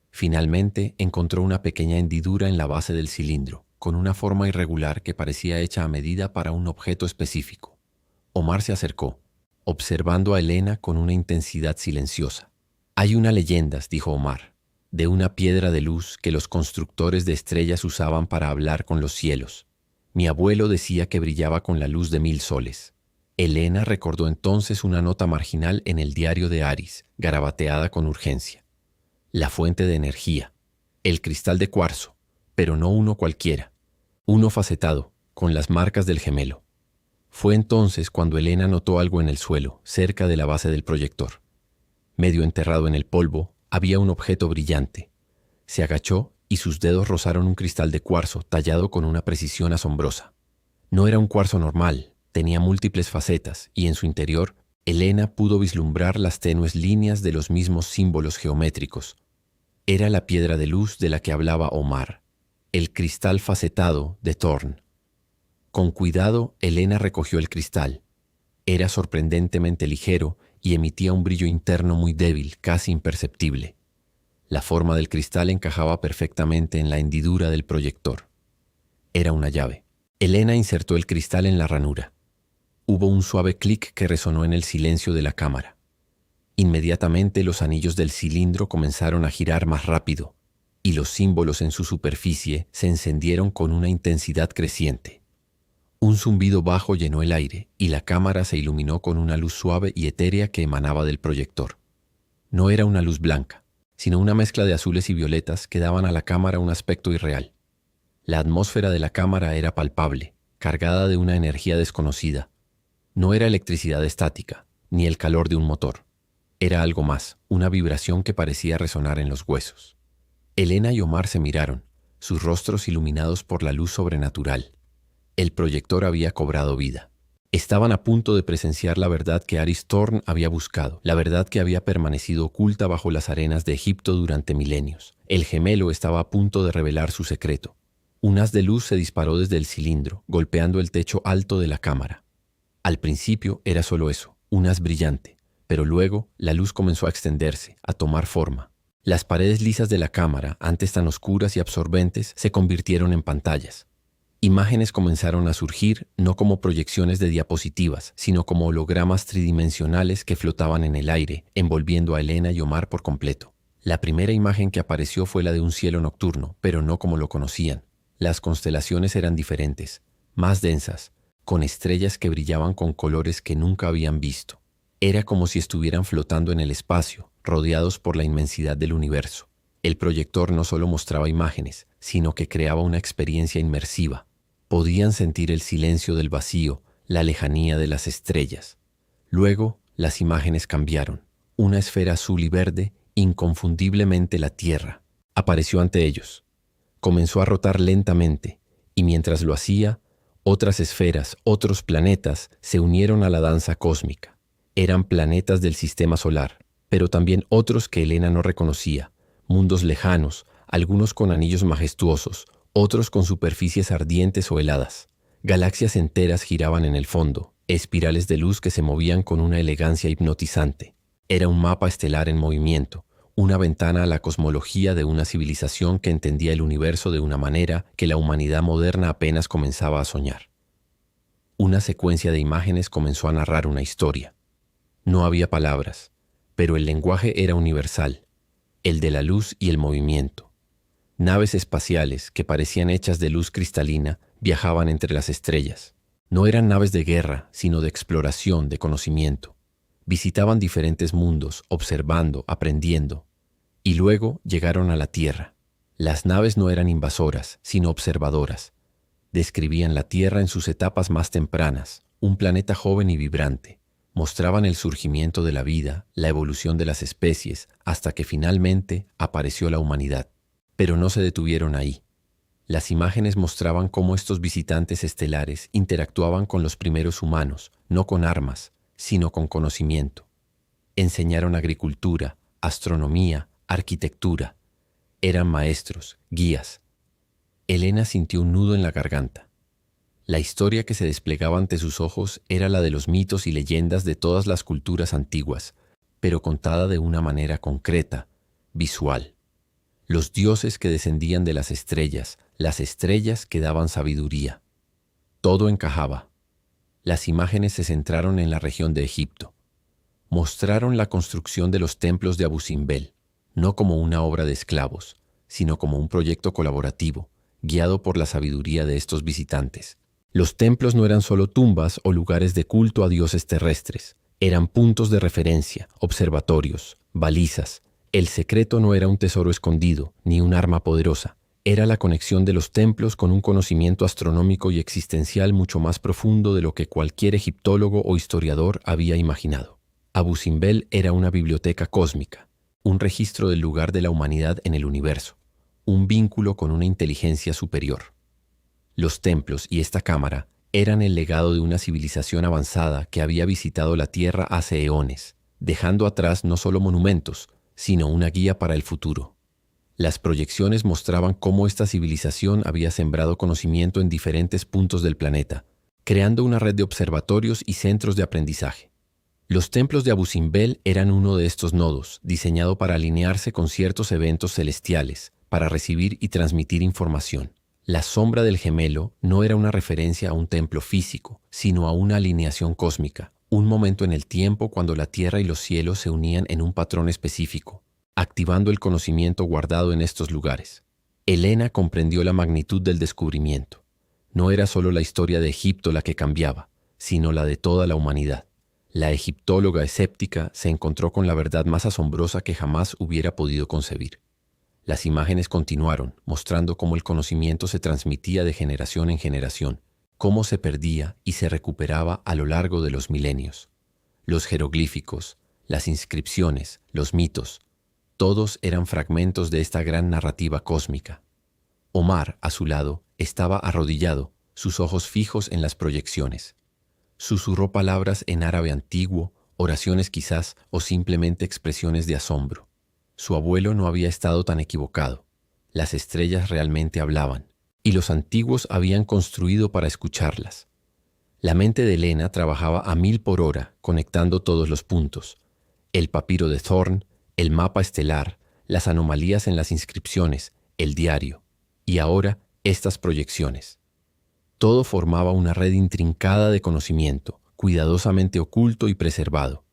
Finalmente encontró una pequeña hendidura en la base del cilindro, con una forma irregular que parecía hecha a medida para un objeto específico. Omar se acercó, observando a Elena con una intensidad silenciosa. «Hay una leyenda», dijo Omar, «de una piedra de luz que los constructores de estrellas usaban para hablar con los cielos. Mi abuelo decía que brillaba con la luz de 1000 soles». Elena recordó entonces una nota marginal en el diario de Aris, garabateada con urgencia. La fuente de energía, el cristal de cuarzo, pero no uno cualquiera, uno facetado, con las marcas del gemelo. Fue entonces cuando Elena notó algo en el suelo, cerca de la base del proyector. Medio enterrado en el polvo, había un objeto brillante. Se agachó y sus dedos rozaron un cristal de cuarzo tallado con una precisión asombrosa. No era un cuarzo normal, tenía múltiples facetas y en su interior, Elena pudo vislumbrar las tenues líneas de los mismos símbolos geométricos. Era la piedra de luz de la que hablaba Omar, el cristal facetado de Thorne. Con cuidado, Elena recogió el cristal. Era sorprendentemente ligero y emitía un brillo interno muy débil, casi imperceptible. La forma del cristal encajaba perfectamente en la hendidura del proyector. Era una llave. Elena insertó el cristal en la ranura. Hubo un suave clic que resonó en el silencio de la cámara. Inmediatamente los anillos del cilindro comenzaron a girar más rápido y los símbolos en su superficie se encendieron con una intensidad creciente. Un zumbido bajo llenó el aire y la cámara se iluminó con una luz suave y etérea que emanaba del proyector. No era una luz blanca, sino una mezcla de azules y violetas que daban a la cámara un aspecto irreal. La atmósfera de la cámara era palpable, cargada de una energía desconocida. No era electricidad estática, ni el calor de un motor. Era algo más, una vibración que parecía resonar en los huesos. Elena y Omar se miraron, sus rostros iluminados por la luz sobrenatural. El proyector había cobrado vida. Estaban a punto de presenciar la verdad que Aris Thorne había buscado, la verdad que había permanecido oculta bajo las arenas de Egipto durante milenios. El gemelo estaba a punto de revelar su secreto. Un haz de luz se disparó desde el cilindro, golpeando el techo alto de la cámara. Al principio era solo eso, un haz brillante, pero luego la luz comenzó a extenderse, a tomar forma. Las paredes lisas de la cámara, antes tan oscuras y absorbentes, se convirtieron en pantallas. Imágenes comenzaron a surgir no como proyecciones de diapositivas, sino como hologramas tridimensionales que flotaban en el aire, envolviendo a Elena y Omar por completo. La primera imagen que apareció fue la de un cielo nocturno, pero no como lo conocían. Las constelaciones eran diferentes, más densas, con estrellas que brillaban con colores que nunca habían visto. Era como si estuvieran flotando en el espacio, rodeados por la inmensidad del universo. El proyector no solo mostraba imágenes, sino que creaba una experiencia inmersiva. Podían sentir el silencio del vacío, la lejanía de las estrellas. Luego, las imágenes cambiaron. Una esfera azul y verde, inconfundiblemente la Tierra, apareció ante ellos. Comenzó a rotar lentamente, y mientras lo hacía, otras esferas, otros planetas, se unieron a la danza cósmica. Eran planetas del sistema solar, pero también otros que Elena no reconocía, mundos lejanos, algunos con anillos majestuosos, otros con superficies ardientes o heladas. Galaxias enteras giraban en el fondo, espirales de luz que se movían con una elegancia hipnotizante. Era un mapa estelar en movimiento, una ventana a la cosmología de una civilización que entendía el universo de una manera que la humanidad moderna apenas comenzaba a soñar. Una secuencia de imágenes comenzó a narrar una historia. No había palabras, pero el lenguaje era universal, el de la luz y el movimiento. Naves espaciales que parecían hechas de luz cristalina viajaban entre las estrellas. No eran naves de guerra, sino de exploración, de conocimiento. Visitaban diferentes mundos, observando, aprendiendo. Y luego llegaron a la Tierra. Las naves no eran invasoras, sino observadoras. Describían la Tierra en sus etapas más tempranas, un planeta joven y vibrante. Mostraban el surgimiento de la vida, la evolución de las especies, hasta que finalmente apareció la humanidad. Pero no se detuvieron ahí. Las imágenes mostraban cómo estos visitantes estelares interactuaban con los primeros humanos, no con armas, sino con conocimiento. Enseñaron agricultura, astronomía, arquitectura. Eran maestros, guías. Elena sintió un nudo en la garganta. La historia que se desplegaba ante sus ojos era la de los mitos y leyendas de todas las culturas antiguas, pero contada de una manera concreta, visual. Los dioses que descendían de las estrellas que daban sabiduría. Todo encajaba. Las imágenes se centraron en la región de Egipto. Mostraron la construcción de los templos de Abu Simbel, no como una obra de esclavos, sino como un proyecto colaborativo, guiado por la sabiduría de estos visitantes. Los templos no eran solo tumbas o lugares de culto a dioses terrestres, eran puntos de referencia, observatorios, balizas. El secreto no era un tesoro escondido, ni un arma poderosa. Era la conexión de los templos con un conocimiento astronómico y existencial mucho más profundo de lo que cualquier egiptólogo o historiador había imaginado. Abu Simbel era una biblioteca cósmica, un registro del lugar de la humanidad en el universo, un vínculo con una inteligencia superior. Los templos y esta cámara eran el legado de una civilización avanzada que había visitado la Tierra hace eones, dejando atrás no solo monumentos, sino una guía para el futuro. Las proyecciones mostraban cómo esta civilización había sembrado conocimiento en diferentes puntos del planeta, creando una red de observatorios y centros de aprendizaje. Los templos de Abu Simbel eran uno de estos nodos, diseñado para alinearse con ciertos eventos celestiales, para recibir y transmitir información. La sombra del gemelo no era una referencia a un templo físico, sino a una alineación cósmica, un momento en el tiempo cuando la tierra y los cielos se unían en un patrón específico, activando el conocimiento guardado en estos lugares. Elena comprendió la magnitud del descubrimiento. No era solo la historia de Egipto la que cambiaba, sino la de toda la humanidad. La egiptóloga escéptica se encontró con la verdad más asombrosa que jamás hubiera podido concebir. Las imágenes continuaron, mostrando cómo el conocimiento se transmitía de generación en generación, cómo se perdía y se recuperaba a lo largo de los milenios. Los jeroglíficos, las inscripciones, los mitos, todos eran fragmentos de esta gran narrativa cósmica. Omar, a su lado, estaba arrodillado, sus ojos fijos en las proyecciones. Susurró palabras en árabe antiguo, oraciones quizás o simplemente expresiones de asombro. Su abuelo no había estado tan equivocado. Las estrellas realmente hablaban, y los antiguos habían construido para escucharlas. La mente de Elena trabajaba a 1000 por hora, conectando todos los puntos. El papiro de Thorn, el mapa estelar, las anomalías en las inscripciones, el diario, y ahora estas proyecciones. Todo formaba una red intrincada de conocimiento, cuidadosamente oculto y preservado.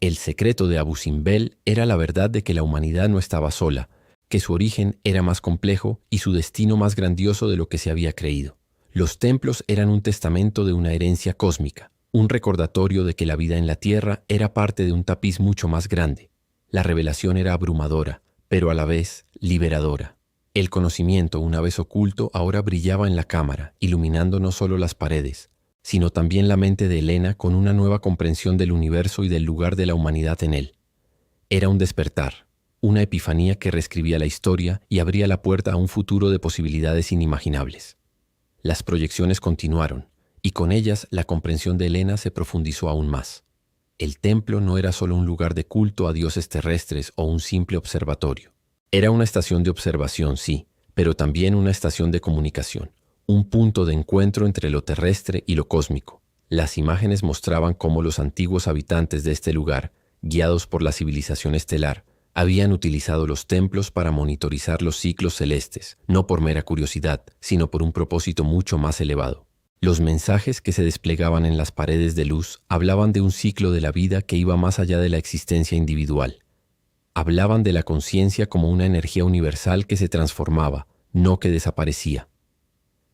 El secreto de Abu Simbel era la verdad de que la humanidad no estaba sola, que su origen era más complejo y su destino más grandioso de lo que se había creído. Los templos eran un testamento de una herencia cósmica, un recordatorio de que la vida en la Tierra era parte de un tapiz mucho más grande. La revelación era abrumadora, pero a la vez liberadora. El conocimiento, una vez oculto, ahora brillaba en la cámara, iluminando no solo las paredes, sino también la mente de Helena con una nueva comprensión del universo y del lugar de la humanidad en él. Era un despertar, una epifanía que reescribía la historia y abría la puerta a un futuro de posibilidades inimaginables. Las proyecciones continuaron, y con ellas la comprensión de Helena se profundizó aún más. El templo no era solo un lugar de culto a dioses terrestres o un simple observatorio. Era una estación de observación, sí, pero también una estación de comunicación, un punto de encuentro entre lo terrestre y lo cósmico. Las imágenes mostraban cómo los antiguos habitantes de este lugar, guiados por la civilización estelar, habían utilizado los templos para monitorizar los ciclos celestes, no por mera curiosidad, sino por un propósito mucho más elevado. Los mensajes que se desplegaban en las paredes de luz hablaban de un ciclo de la vida que iba más allá de la existencia individual. Hablaban de la conciencia como una energía universal que se transformaba, no que desaparecía.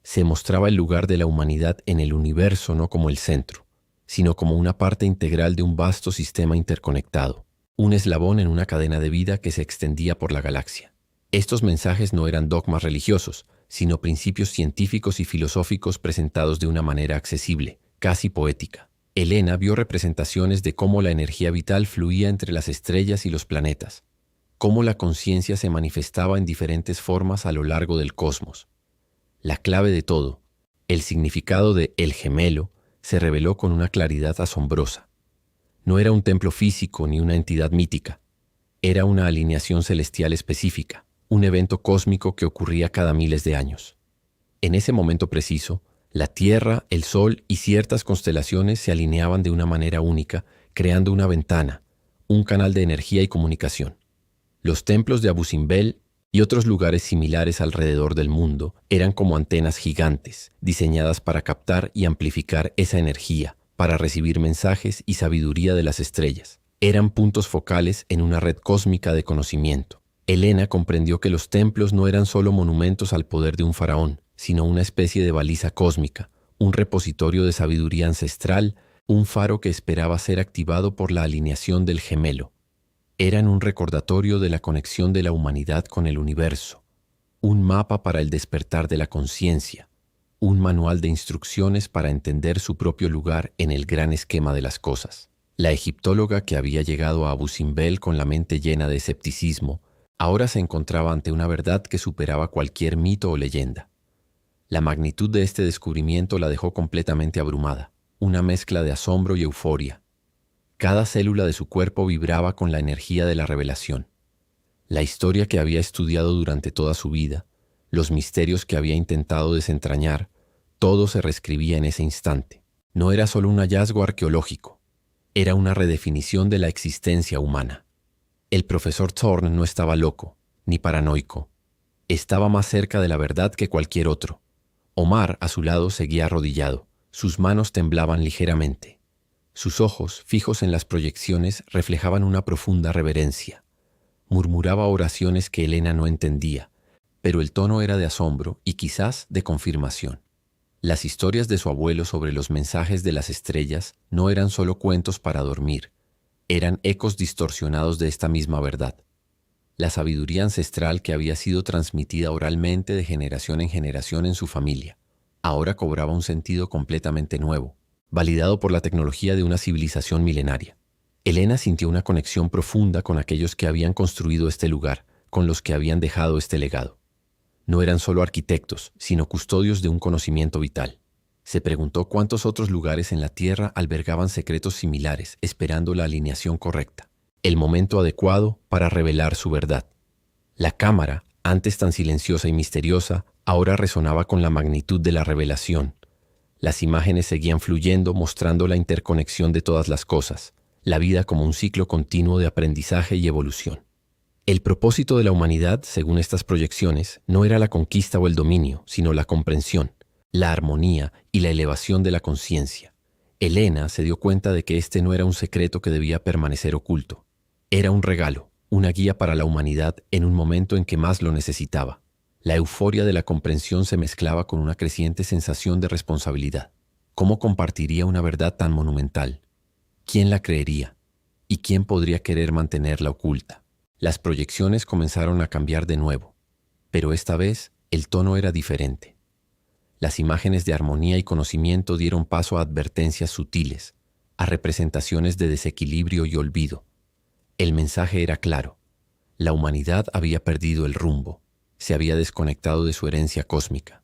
Se mostraba el lugar de la humanidad en el universo no como el centro, sino como una parte integral de un vasto sistema interconectado, un eslabón en una cadena de vida que se extendía por la galaxia. Estos mensajes no eran dogmas religiosos, sino principios científicos y filosóficos presentados de una manera accesible, casi poética. Helena vio representaciones de cómo la energía vital fluía entre las estrellas y los planetas, cómo la conciencia se manifestaba en diferentes formas a lo largo del cosmos. La clave de todo, el significado de El Gemelo, se reveló con una claridad asombrosa. No era un templo físico ni una entidad mítica. Era una alineación celestial específica, un evento cósmico que ocurría cada miles de años. En ese momento preciso, la Tierra, el Sol y ciertas constelaciones se alineaban de una manera única, creando una ventana, un canal de energía y comunicación. Los templos de Abu Simbel y otros lugares similares alrededor del mundo eran como antenas gigantes, diseñadas para captar y amplificar esa energía, para recibir mensajes y sabiduría de las estrellas. Eran puntos focales en una red cósmica de conocimiento. Helena comprendió que los templos no eran solo monumentos al poder de un faraón, sino una especie de baliza cósmica, un repositorio de sabiduría ancestral, un faro que esperaba ser activado por la alineación del gemelo. Eran un recordatorio de la conexión de la humanidad con el universo, un mapa para el despertar de la conciencia, un manual de instrucciones para entender su propio lugar en el gran esquema de las cosas. La egiptóloga que había llegado a Abu Simbel con la mente llena de escepticismo, ahora se encontraba ante una verdad que superaba cualquier mito o leyenda. La magnitud de este descubrimiento la dejó completamente abrumada, una mezcla de asombro y euforia. Cada célula de su cuerpo vibraba con la energía de la revelación. La historia que había estudiado durante toda su vida, los misterios que había intentado desentrañar, todo se reescribía en ese instante. No era solo un hallazgo arqueológico, era una redefinición de la existencia humana. El profesor Thorne no estaba loco, ni paranoico. Estaba más cerca de la verdad que cualquier otro. Omar, a su lado, seguía arrodillado. Sus manos temblaban ligeramente. Sus ojos, fijos en las proyecciones, reflejaban una profunda reverencia. Murmuraba oraciones que Helena no entendía, pero el tono era de asombro y quizás de confirmación. Las historias de su abuelo sobre los mensajes de las estrellas no eran solo cuentos para dormir, eran ecos distorsionados de esta misma verdad. La sabiduría ancestral que había sido transmitida oralmente de generación en generación en su familia, ahora cobraba un sentido completamente nuevo, validado por la tecnología de una civilización milenaria. Helena sintió una conexión profunda con aquellos que habían construido este lugar, con los que habían dejado este legado. No eran solo arquitectos, sino custodios de un conocimiento vital. Se preguntó cuántos otros lugares en la Tierra albergaban secretos similares, esperando la alineación correcta, el momento adecuado para revelar su verdad. La cámara, antes tan silenciosa y misteriosa, ahora resonaba con la magnitud de la revelación. Las imágenes seguían fluyendo, mostrando la interconexión de todas las cosas, la vida como un ciclo continuo de aprendizaje y evolución. El propósito de la humanidad, según estas proyecciones, no era la conquista o el dominio, sino la comprensión, la armonía y la elevación de la conciencia. Elena se dio cuenta de que este no era un secreto que debía permanecer oculto. Era un regalo, una guía para la humanidad en un momento en que más lo necesitaba. La euforia de la comprensión se mezclaba con una creciente sensación de responsabilidad. ¿Cómo compartiría una verdad tan monumental? ¿Quién la creería? ¿Y quién podría querer mantenerla oculta? Las proyecciones comenzaron a cambiar de nuevo, pero esta vez el tono era diferente. Las imágenes de armonía y conocimiento dieron paso a advertencias sutiles, a representaciones de desequilibrio y olvido. El mensaje era claro. La humanidad había perdido el rumbo, se había desconectado de su herencia cósmica.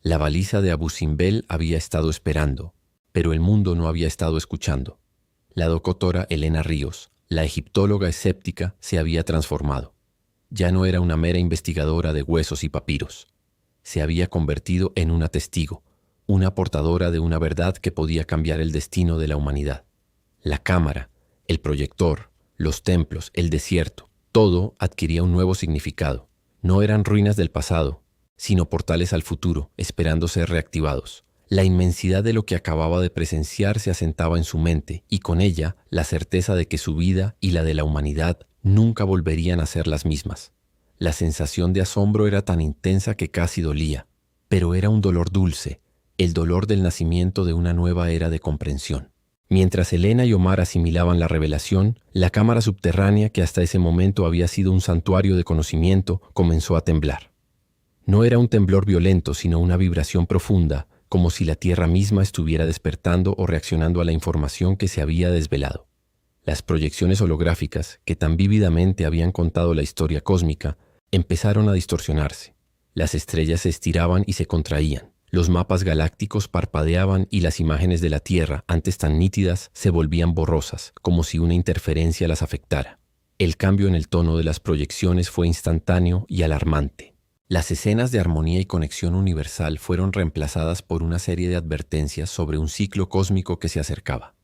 La baliza de Abu Simbel había estado esperando, pero el mundo no había estado escuchando. La doctora Elena Ríos, la egiptóloga escéptica, se había transformado. Ya no era una mera investigadora de huesos y papiros. Se había convertido en una testigo, una portadora de una verdad que podía cambiar el destino de la humanidad. La cámara, el proyector, los templos, el desierto, todo adquiría un nuevo significado. No eran ruinas del pasado, sino portales al futuro, esperando ser reactivados. La inmensidad de lo que acababa de presenciar se asentaba en su mente, y con ella la certeza de que su vida y la de la humanidad nunca volverían a ser las mismas. La sensación de asombro era tan intensa que casi dolía, pero era un dolor dulce, el dolor del nacimiento de una nueva era de comprensión. Mientras Elena y Omar asimilaban la revelación, la cámara subterránea, que hasta ese momento había sido un santuario de conocimiento, comenzó a temblar. No era un temblor violento, sino una vibración profunda, como si la tierra misma estuviera despertando o reaccionando a la información que se había desvelado. Las proyecciones holográficas, que tan vívidamente habían contado la historia cósmica, empezaron a distorsionarse. Las estrellas se estiraban y se contraían. Los mapas galácticos parpadeaban y las imágenes de la Tierra, antes tan nítidas, se volvían borrosas, como si una interferencia las afectara. El cambio en el tono de las proyecciones fue instantáneo y alarmante. Las escenas de armonía y conexión universal fueron reemplazadas por una serie de advertencias sobre un ciclo cósmico que se acercaba.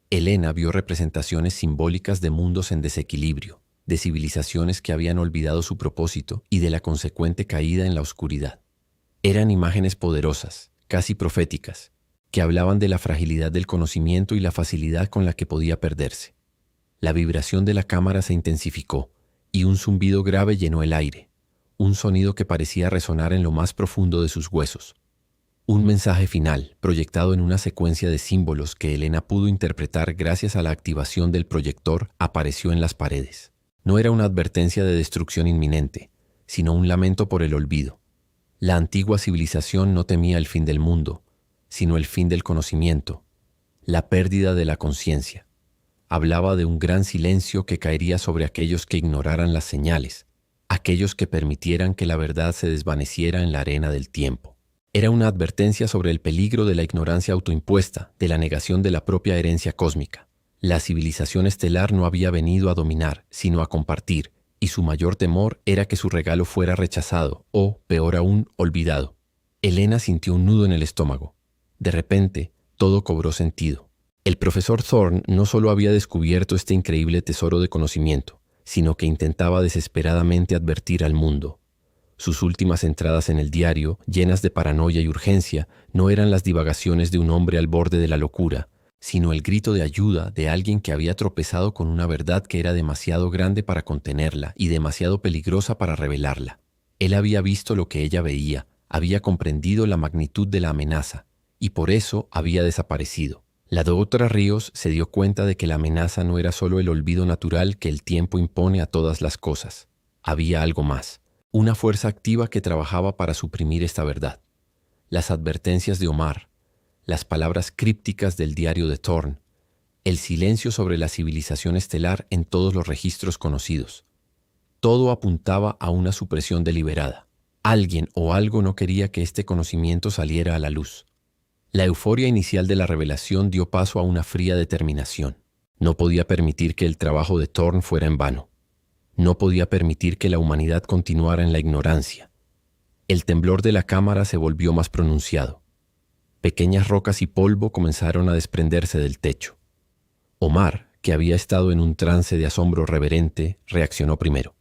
Elena vio representaciones simbólicas de mundos en desequilibrio, de civilizaciones que habían olvidado su propósito y de la consecuente caída en la oscuridad. Eran imágenes poderosas, casi proféticas, que hablaban de la fragilidad del conocimiento y la facilidad con la que podía perderse. La vibración de la cámara se intensificó y un zumbido grave llenó el aire, un sonido que parecía resonar en lo más profundo de sus huesos. Un mensaje final, proyectado en una secuencia de símbolos que Elena pudo interpretar gracias a la activación del proyector, apareció en las paredes. No era una advertencia de destrucción inminente, sino un lamento por el olvido. La antigua civilización no temía el fin del mundo, sino el fin del conocimiento, la pérdida de la conciencia. Hablaba de un gran silencio que caería sobre aquellos que ignoraran las señales, aquellos que permitieran que la verdad se desvaneciera en la arena del tiempo. Era una advertencia sobre el peligro de la ignorancia autoimpuesta, de la negación de la propia herencia cósmica. La civilización estelar no había venido a dominar, sino a compartir, y su mayor temor era que su regalo fuera rechazado o, peor aún, olvidado. Elena sintió un nudo en el estómago. De repente, todo cobró sentido. El profesor Thorne no solo había descubierto este increíble tesoro de conocimiento, sino que intentaba desesperadamente advertir al mundo. Sus últimas entradas en el diario, llenas de paranoia y urgencia, no eran las divagaciones de un hombre al borde de la locura, sino el grito de ayuda de alguien que había tropezado con una verdad que era demasiado grande para contenerla y demasiado peligrosa para revelarla. Él había visto lo que ella veía, había comprendido la magnitud de la amenaza, y por eso había desaparecido. La doctora Ríos se dio cuenta de que la amenaza no era solo el olvido natural que el tiempo impone a todas las cosas. Había algo más, una fuerza activa que trabajaba para suprimir esta verdad. Las advertencias de Omar, las palabras crípticas del diario de Thorne, el silencio sobre la civilización estelar en todos los registros conocidos. Todo apuntaba a una supresión deliberada. Alguien o algo no quería que este conocimiento saliera a la luz. La euforia inicial de la revelación dio paso a una fría determinación. No podía permitir que el trabajo de Thorne fuera en vano. No podía permitir que la humanidad continuara en la ignorancia. El temblor de la cámara se volvió más pronunciado. Pequeñas rocas y polvo comenzaron a desprenderse del techo. Omar, que había estado en un trance de asombro reverente, reaccionó primero.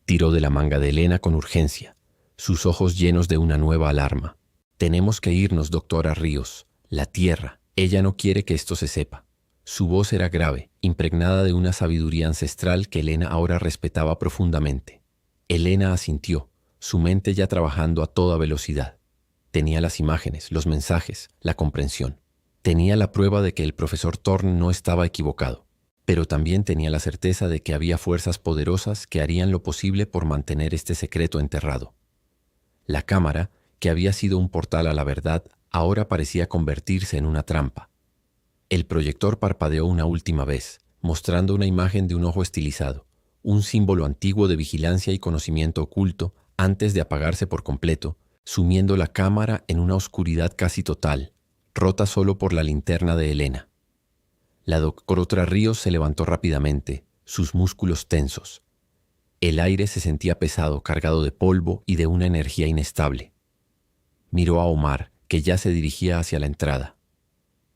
Tiró de la manga de Elena con urgencia, sus ojos llenos de una nueva alarma. «Tenemos que irnos, doctora Ríos. La Tierra. Ella no quiere que esto se sepa». Su voz era grave, impregnada de una sabiduría ancestral que Elena ahora respetaba profundamente. Elena asintió, su mente ya trabajando a toda velocidad. Tenía las imágenes, los mensajes, la comprensión. Tenía la prueba de que el profesor Thorne no estaba equivocado, pero también tenía la certeza de que había fuerzas poderosas que harían lo posible por mantener este secreto enterrado. La cámara, que había sido un portal a la verdad, ahora parecía convertirse en una trampa. El proyector parpadeó una última vez, mostrando una imagen de un ojo estilizado, un símbolo antiguo de vigilancia y conocimiento oculto, antes de apagarse por completo, sumiendo la cámara en una oscuridad casi total, rota solo por la linterna de Elena. La doctora Ríos se levantó rápidamente, sus músculos tensos. El aire se sentía pesado, cargado de polvo y de una energía inestable. Miró a Omar, que ya se dirigía hacia la entrada.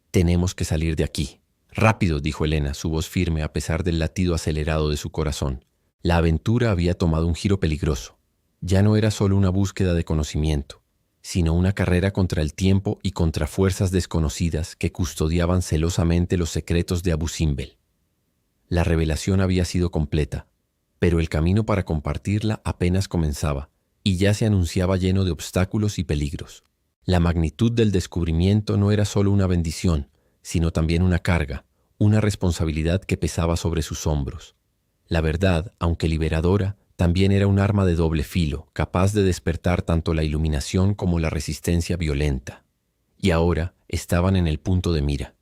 «Tenemos que salir de aquí». «Rápido», dijo Elena, su voz firme a pesar del latido acelerado de su corazón. La aventura había tomado un giro peligroso. Ya no era solo una búsqueda de conocimiento, sino una carrera contra el tiempo y contra fuerzas desconocidas que custodiaban celosamente los secretos de Abu Simbel. La revelación había sido completa, pero el camino para compartirla apenas comenzaba, y ya se anunciaba lleno de obstáculos y peligros. La magnitud del descubrimiento no era solo una bendición, sino también una carga, una responsabilidad que pesaba sobre sus hombros. La verdad, aunque liberadora, también era un arma de doble filo, capaz de despertar tanto la iluminación como la resistencia violenta. Y ahora estaban en el punto de mira.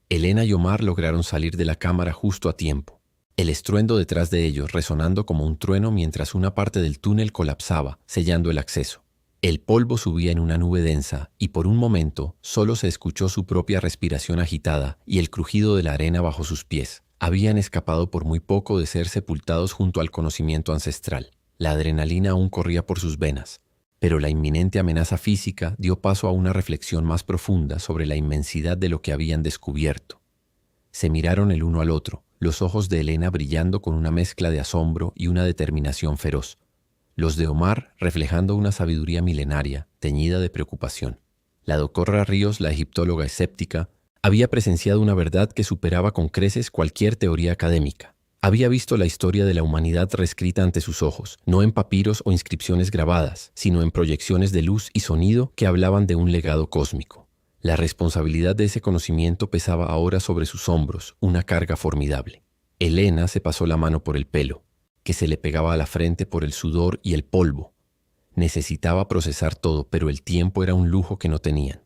Elena y Omar lograron salir de la cámara justo a tiempo. El estruendo detrás de ellos resonando como un trueno mientras una parte del túnel colapsaba, sellando el acceso. El polvo subía en una nube densa y por un momento solo se escuchó su propia respiración agitada y el crujido de la arena bajo sus pies. Habían escapado por muy poco de ser sepultados junto al conocimiento ancestral. La adrenalina aún corría por sus venas, pero la inminente amenaza física dio paso a una reflexión más profunda sobre la inmensidad de lo que habían descubierto. Se miraron el uno al otro, los ojos de Elena brillando con una mezcla de asombro y una determinación feroz. Los de Omar reflejando una sabiduría milenaria, teñida de preocupación. La doctora Ríos, la egiptóloga escéptica, había presenciado una verdad que superaba con creces cualquier teoría académica. Había visto la historia de la humanidad reescrita ante sus ojos, no en papiros o inscripciones grabadas, sino en proyecciones de luz y sonido que hablaban de un legado cósmico. La responsabilidad de ese conocimiento pesaba ahora sobre sus hombros, una carga formidable. Elena se pasó la mano por el pelo, que se le pegaba a la frente por el sudor y el polvo. Necesitaba procesar todo, pero el tiempo era un lujo que no tenían.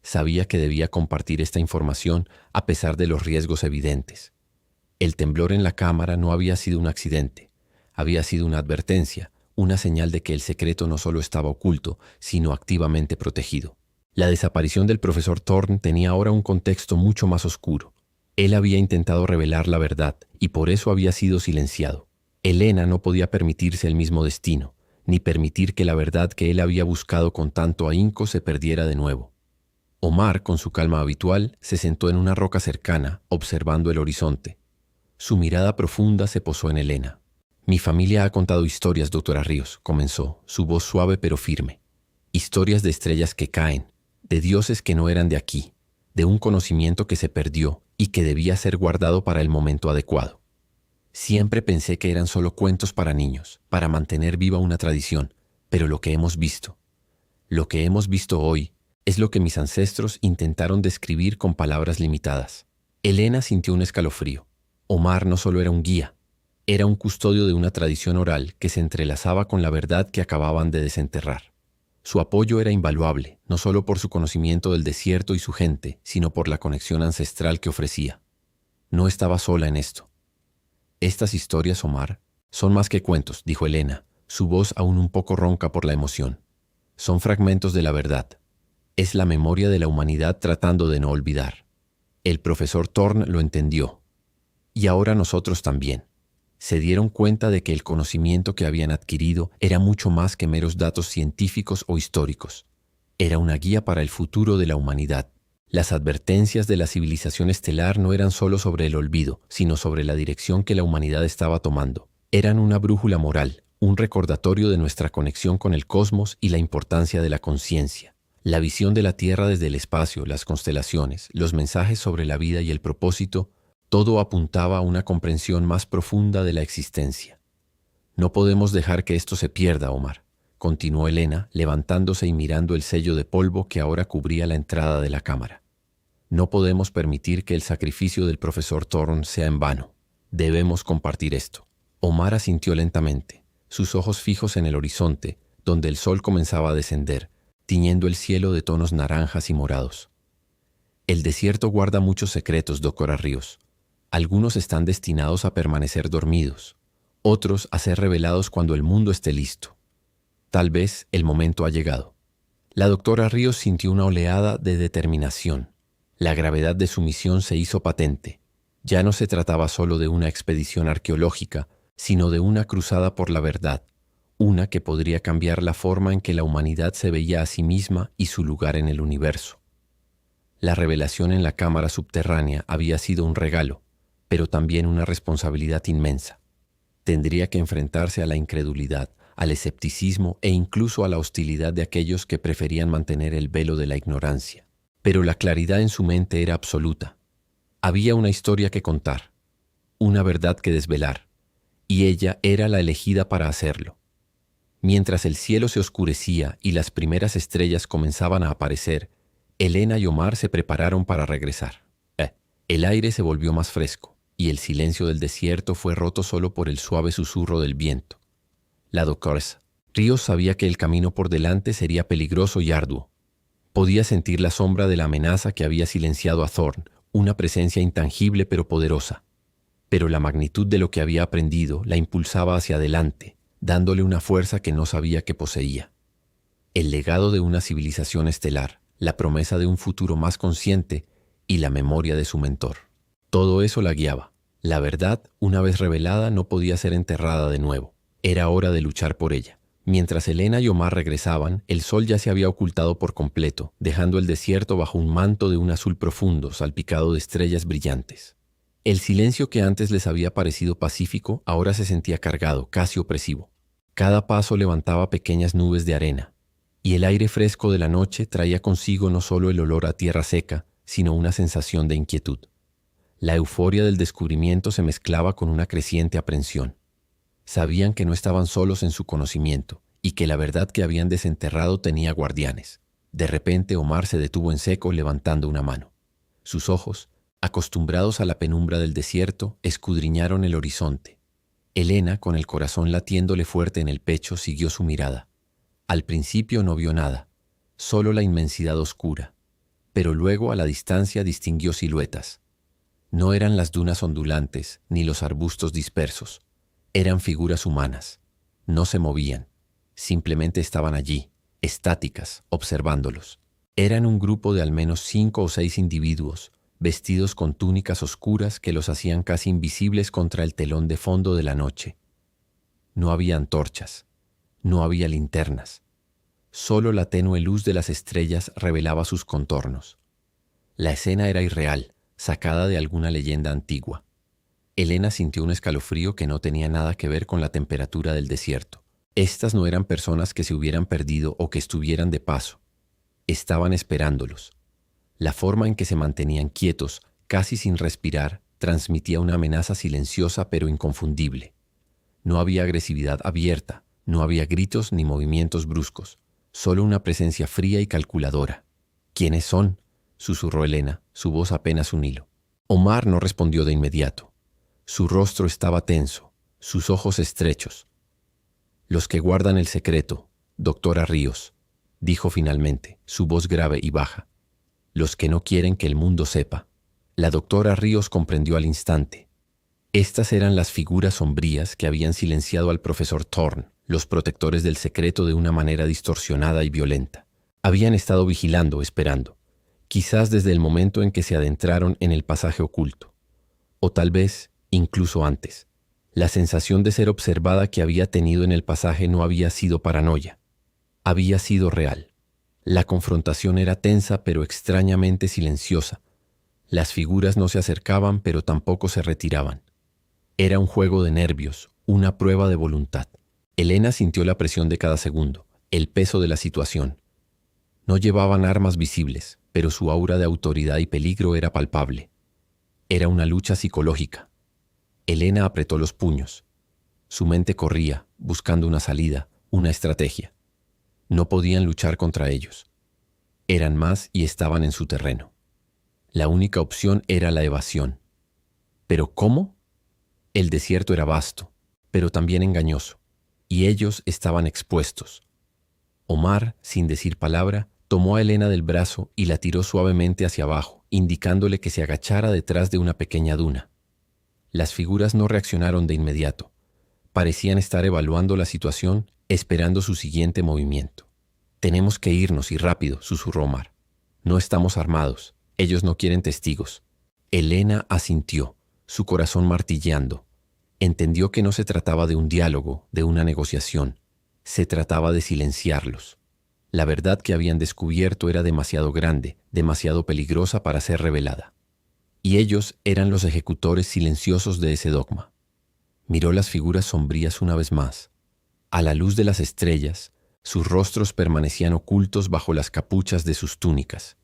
Sabía que debía compartir esta información a pesar de los riesgos evidentes. El temblor en la cámara no había sido un accidente, había sido una advertencia, una señal de que el secreto no solo estaba oculto, sino activamente protegido. La desaparición del profesor Thorne tenía ahora un contexto mucho más oscuro. Él había intentado revelar la verdad y por eso había sido silenciado. Elena no podía permitirse el mismo destino, ni permitir que la verdad que él había buscado con tanto ahínco se perdiera de nuevo. Omar, con su calma habitual, se sentó en una roca cercana, observando el horizonte. Su mirada profunda se posó en Elena. «Mi familia ha contado historias, doctora Ríos», comenzó, su voz suave pero firme. «Historias de estrellas que caen, de dioses que no eran de aquí, de un conocimiento que se perdió y que debía ser guardado para el momento adecuado. Siempre pensé que eran solo cuentos para niños, para mantener viva una tradición, pero lo que hemos visto hoy, es lo que mis ancestros intentaron describir con palabras limitadas». Elena sintió un escalofrío. Omar no solo era un guía, era un custodio de una tradición oral que se entrelazaba con la verdad que acababan de desenterrar. Su apoyo era invaluable, no solo por su conocimiento del desierto y su gente, sino por la conexión ancestral que ofrecía. No estaba sola en esto. «Estas historias, Omar, son más que cuentos», dijo Elena, su voz aún un poco ronca por la emoción. «Son fragmentos de la verdad. Es la memoria de la humanidad tratando de no olvidar». El profesor Thorne lo entendió. Y ahora nosotros también. Se dieron cuenta de que el conocimiento que habían adquirido era mucho más que meros datos científicos o históricos. Era una guía para el futuro de la humanidad. Las advertencias de la civilización estelar no eran solo sobre el olvido, sino sobre la dirección que la humanidad estaba tomando. Eran una brújula moral, un recordatorio de nuestra conexión con el cosmos y la importancia de la conciencia. La visión de la Tierra desde el espacio, las constelaciones, los mensajes sobre la vida y el propósito, todo apuntaba a una comprensión más profunda de la existencia. No podemos dejar que esto se pierda, Omar, continuó Elena, levantándose y mirando el sello de polvo que ahora cubría la entrada de la cámara. No podemos permitir que el sacrificio del profesor Thorne sea en vano. Debemos compartir esto. Omar asintió lentamente, sus ojos fijos en el horizonte, donde el sol comenzaba a descender, tiñendo el cielo de tonos naranjas y morados. El desierto guarda muchos secretos, doctora Ríos. Algunos están destinados a permanecer dormidos, otros a ser revelados cuando el mundo esté listo. Tal vez el momento ha llegado. La doctora Ríos sintió una oleada de determinación. La gravedad de su misión se hizo patente. Ya no se trataba solo de una expedición arqueológica, sino de una cruzada por la verdad, una que podría cambiar la forma en que la humanidad se veía a sí misma y su lugar en el universo. La revelación en la cámara subterránea había sido un regalo, pero también una responsabilidad inmensa. Tendría que enfrentarse a la incredulidad, al escepticismo e incluso a la hostilidad de aquellos que preferían mantener el velo de la ignorancia. Pero la claridad en su mente era absoluta. Había una historia que contar, una verdad que desvelar, y ella era la elegida para hacerlo. Mientras el cielo se oscurecía y las primeras estrellas comenzaban a aparecer, Elena y Omar se prepararon para regresar. El aire se volvió más fresco, y el silencio del desierto fue roto solo por el suave susurro del viento. La doctora Ríos sabía que el camino por delante sería peligroso y arduo. Podía sentir la sombra de la amenaza que había silenciado a Thorne, una presencia intangible pero poderosa. Pero la magnitud de lo que había aprendido la impulsaba hacia adelante, dándole una fuerza que no sabía que poseía. El legado de una civilización estelar, la promesa de un futuro más consciente y la memoria de su mentor. Todo eso la guiaba. La verdad, una vez revelada, no podía ser enterrada de nuevo. Era hora de luchar por ella. Mientras Elena y Omar regresaban, el sol ya se había ocultado por completo, dejando el desierto bajo un manto de un azul profundo, salpicado de estrellas brillantes. El silencio que antes les había parecido pacífico ahora se sentía cargado, casi opresivo. Cada paso levantaba pequeñas nubes de arena, y el aire fresco de la noche traía consigo no solo el olor a tierra seca, sino una sensación de inquietud. La euforia del descubrimiento se mezclaba con una creciente aprensión. Sabían que no estaban solos en su conocimiento y que la verdad que habían desenterrado tenía guardianes. De repente Omar se detuvo en seco levantando una mano. Sus ojos, acostumbrados a la penumbra del desierto, escudriñaron el horizonte. Elena, con el corazón latiéndole fuerte en el pecho, siguió su mirada. Al principio no vio nada, solo la inmensidad oscura, pero luego a la distancia distinguió siluetas. No eran las dunas ondulantes ni los arbustos dispersos. Eran figuras humanas. No se movían. Simplemente estaban allí, estáticas, observándolos. Eran un grupo de al menos 5 o 6 individuos, vestidos con túnicas oscuras que los hacían casi invisibles contra el telón de fondo de la noche. No había antorchas. No había linternas. Solo la tenue luz de las estrellas revelaba sus contornos. La escena era irreal, sacada de alguna leyenda antigua. Elena sintió un escalofrío que no tenía nada que ver con la temperatura del desierto. Estas no eran personas que se hubieran perdido o que estuvieran de paso. Estaban esperándolos. La forma en que se mantenían quietos, casi sin respirar, transmitía una amenaza silenciosa pero inconfundible. No había agresividad abierta, no había gritos ni movimientos bruscos, solo una presencia fría y calculadora. ¿Quiénes son?, susurró Elena, su voz apenas un hilo. Omar no respondió de inmediato. Su rostro estaba tenso, sus ojos estrechos. Los que guardan el secreto, doctora Ríos, dijo finalmente, su voz grave y baja. Los que no quieren que el mundo sepa. La doctora Ríos comprendió al instante. Estas eran las figuras sombrías que habían silenciado al profesor Thorne, los protectores del secreto de una manera distorsionada y violenta. Habían estado vigilando, esperando, quizás desde el momento en que se adentraron en el pasaje oculto, o tal vez incluso antes. La sensación de ser observada que había tenido en el pasaje no había sido paranoia, había sido real. La confrontación era tensa pero extrañamente silenciosa. Las figuras no se acercaban pero tampoco se retiraban. Era un juego de nervios, una prueba de voluntad. Elena sintió la presión de cada segundo, el peso de la situación. No llevaban armas visibles, pero su aura de autoridad y peligro era palpable. Era una lucha psicológica. Elena apretó los puños. Su mente corría, buscando una salida, una estrategia. No podían luchar contra ellos. Eran más y estaban en su terreno. La única opción era la evasión. ¿Pero cómo? El desierto era vasto, pero también engañoso, y ellos estaban expuestos. Omar, sin decir palabra, tomó a Elena del brazo y la tiró suavemente hacia abajo, indicándole que se agachara detrás de una pequeña duna. Las figuras no reaccionaron de inmediato. Parecían estar evaluando la situación, esperando su siguiente movimiento. «Tenemos que irnos y rápido», susurró Omar. «No estamos armados. Ellos no quieren testigos». Elena asintió, su corazón martilleando. Entendió que no se trataba de un diálogo, de una negociación. Se trataba de silenciarlos. La verdad que habían descubierto era demasiado grande, demasiado peligrosa para ser revelada. Y ellos eran los ejecutores silenciosos de ese dogma. Miró las figuras sombrías una vez más. A la luz de las estrellas, sus rostros permanecían ocultos bajo las capuchas de sus túnicas.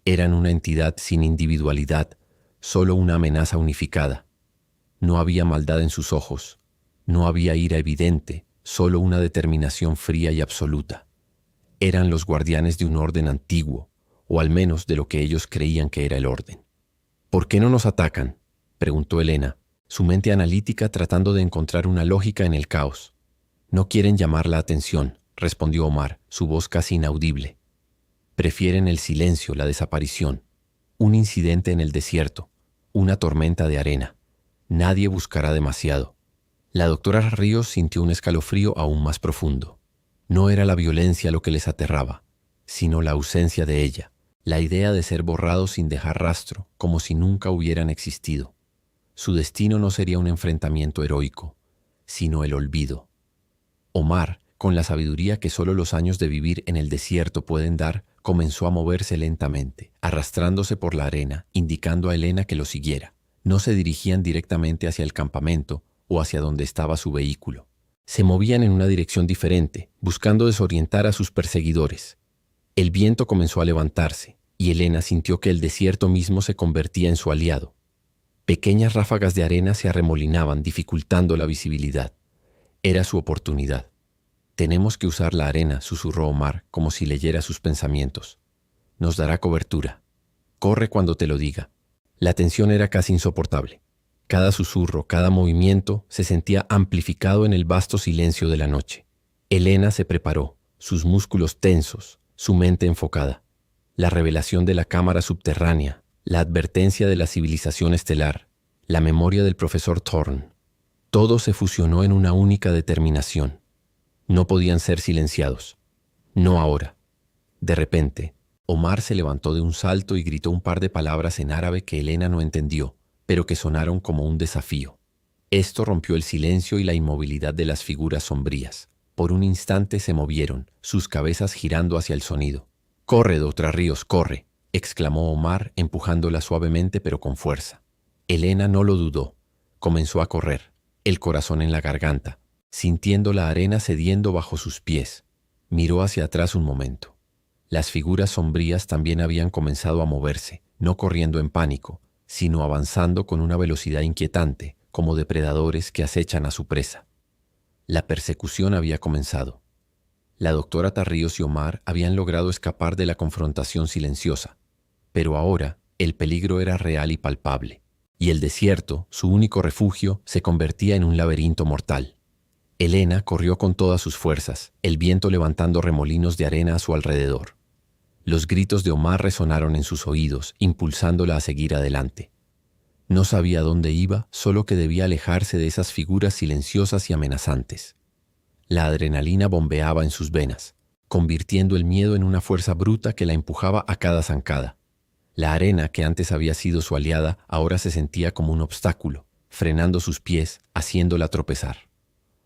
Eran una entidad sin individualidad, solo una amenaza unificada. No había maldad en sus ojos, no había ira evidente, solo una determinación fría y absoluta. Eran los guardianes de un orden antiguo, o al menos de lo que ellos creían que era el orden. «¿Por qué no nos atacan?», preguntó Elena, su mente analítica tratando de encontrar una lógica en el caos. «No quieren llamar la atención», respondió Omar, su voz casi inaudible. «Prefieren el silencio, la desaparición. Un incidente en el desierto, una tormenta de arena. Nadie buscará demasiado». La doctora Ríos sintió un escalofrío aún más profundo. No era la violencia lo que les aterraba, sino la ausencia de ella, la idea de ser borrados sin dejar rastro, como si nunca hubieran existido. Su destino no sería un enfrentamiento heroico, sino el olvido. Omar, con la sabiduría que solo los años de vivir en el desierto pueden dar, comenzó a moverse lentamente, arrastrándose por la arena, indicando a Elena que lo siguiera. No se dirigían directamente hacia el campamento o hacia donde estaba su vehículo. Se movían en una dirección diferente, buscando desorientar a sus perseguidores. El viento comenzó a levantarse, y Elena sintió que el desierto mismo se convertía en su aliado. Pequeñas ráfagas de arena se arremolinaban, dificultando la visibilidad. Era su oportunidad. «Tenemos que usar la arena», susurró Omar, como si leyera sus pensamientos. «Nos dará cobertura. Corre cuando te lo diga». La tensión era casi insoportable. Cada susurro, cada movimiento se sentía amplificado en el vasto silencio de la noche. Elena se preparó, sus músculos tensos, su mente enfocada. La revelación de la cámara subterránea, la advertencia de la civilización estelar, la memoria del profesor Thorne. Todo se fusionó en una única determinación. No podían ser silenciados. No ahora. De repente, Omar se levantó de un salto y gritó un par de palabras en árabe que Elena no entendió, pero que sonaron como un desafío. Esto rompió el silencio y la inmovilidad de las figuras sombrías. Por un instante se movieron, sus cabezas girando hacia el sonido. «Corre, doctora Ríos, corre», exclamó Omar, empujándola suavemente pero con fuerza. Elena no lo dudó. Comenzó a correr, el corazón en la garganta, sintiendo la arena cediendo bajo sus pies. Miró hacia atrás un momento. Las figuras sombrías también habían comenzado a moverse, no corriendo en pánico, sino avanzando con una velocidad inquietante, como depredadores que acechan a su presa. La persecución había comenzado. La doctora Tarríos y Omar habían logrado escapar de la confrontación silenciosa, pero ahora el peligro era real y palpable, y el desierto, su único refugio, se convertía en un laberinto mortal. Elena corrió con todas sus fuerzas, el viento levantando remolinos de arena a su alrededor. Los gritos de Omar resonaron en sus oídos, impulsándola a seguir adelante. No sabía dónde iba, solo que debía alejarse de esas figuras silenciosas y amenazantes. La adrenalina bombeaba en sus venas, convirtiendo el miedo en una fuerza bruta que la empujaba a cada zancada. La arena, que antes había sido su aliada, ahora se sentía como un obstáculo, frenando sus pies, haciéndola tropezar.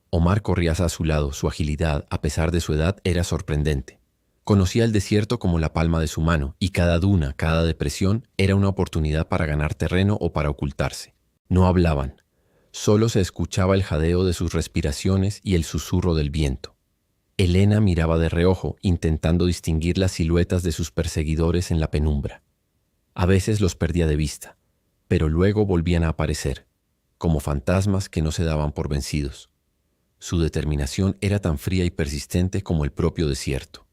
Omar corría a su lado, su agilidad, a pesar de su edad, era sorprendente. Conocía el desierto como la palma de su mano, y cada duna, cada depresión, era una oportunidad para ganar terreno o para ocultarse. No hablaban, Solo se escuchaba el jadeo de sus respiraciones y el susurro del viento. Elena miraba de reojo, intentando distinguir las siluetas de sus perseguidores en la penumbra. A veces los perdía de vista, pero luego volvían a aparecer, como fantasmas que no se daban por vencidos. Su determinación era tan fría y persistente como el propio desierto.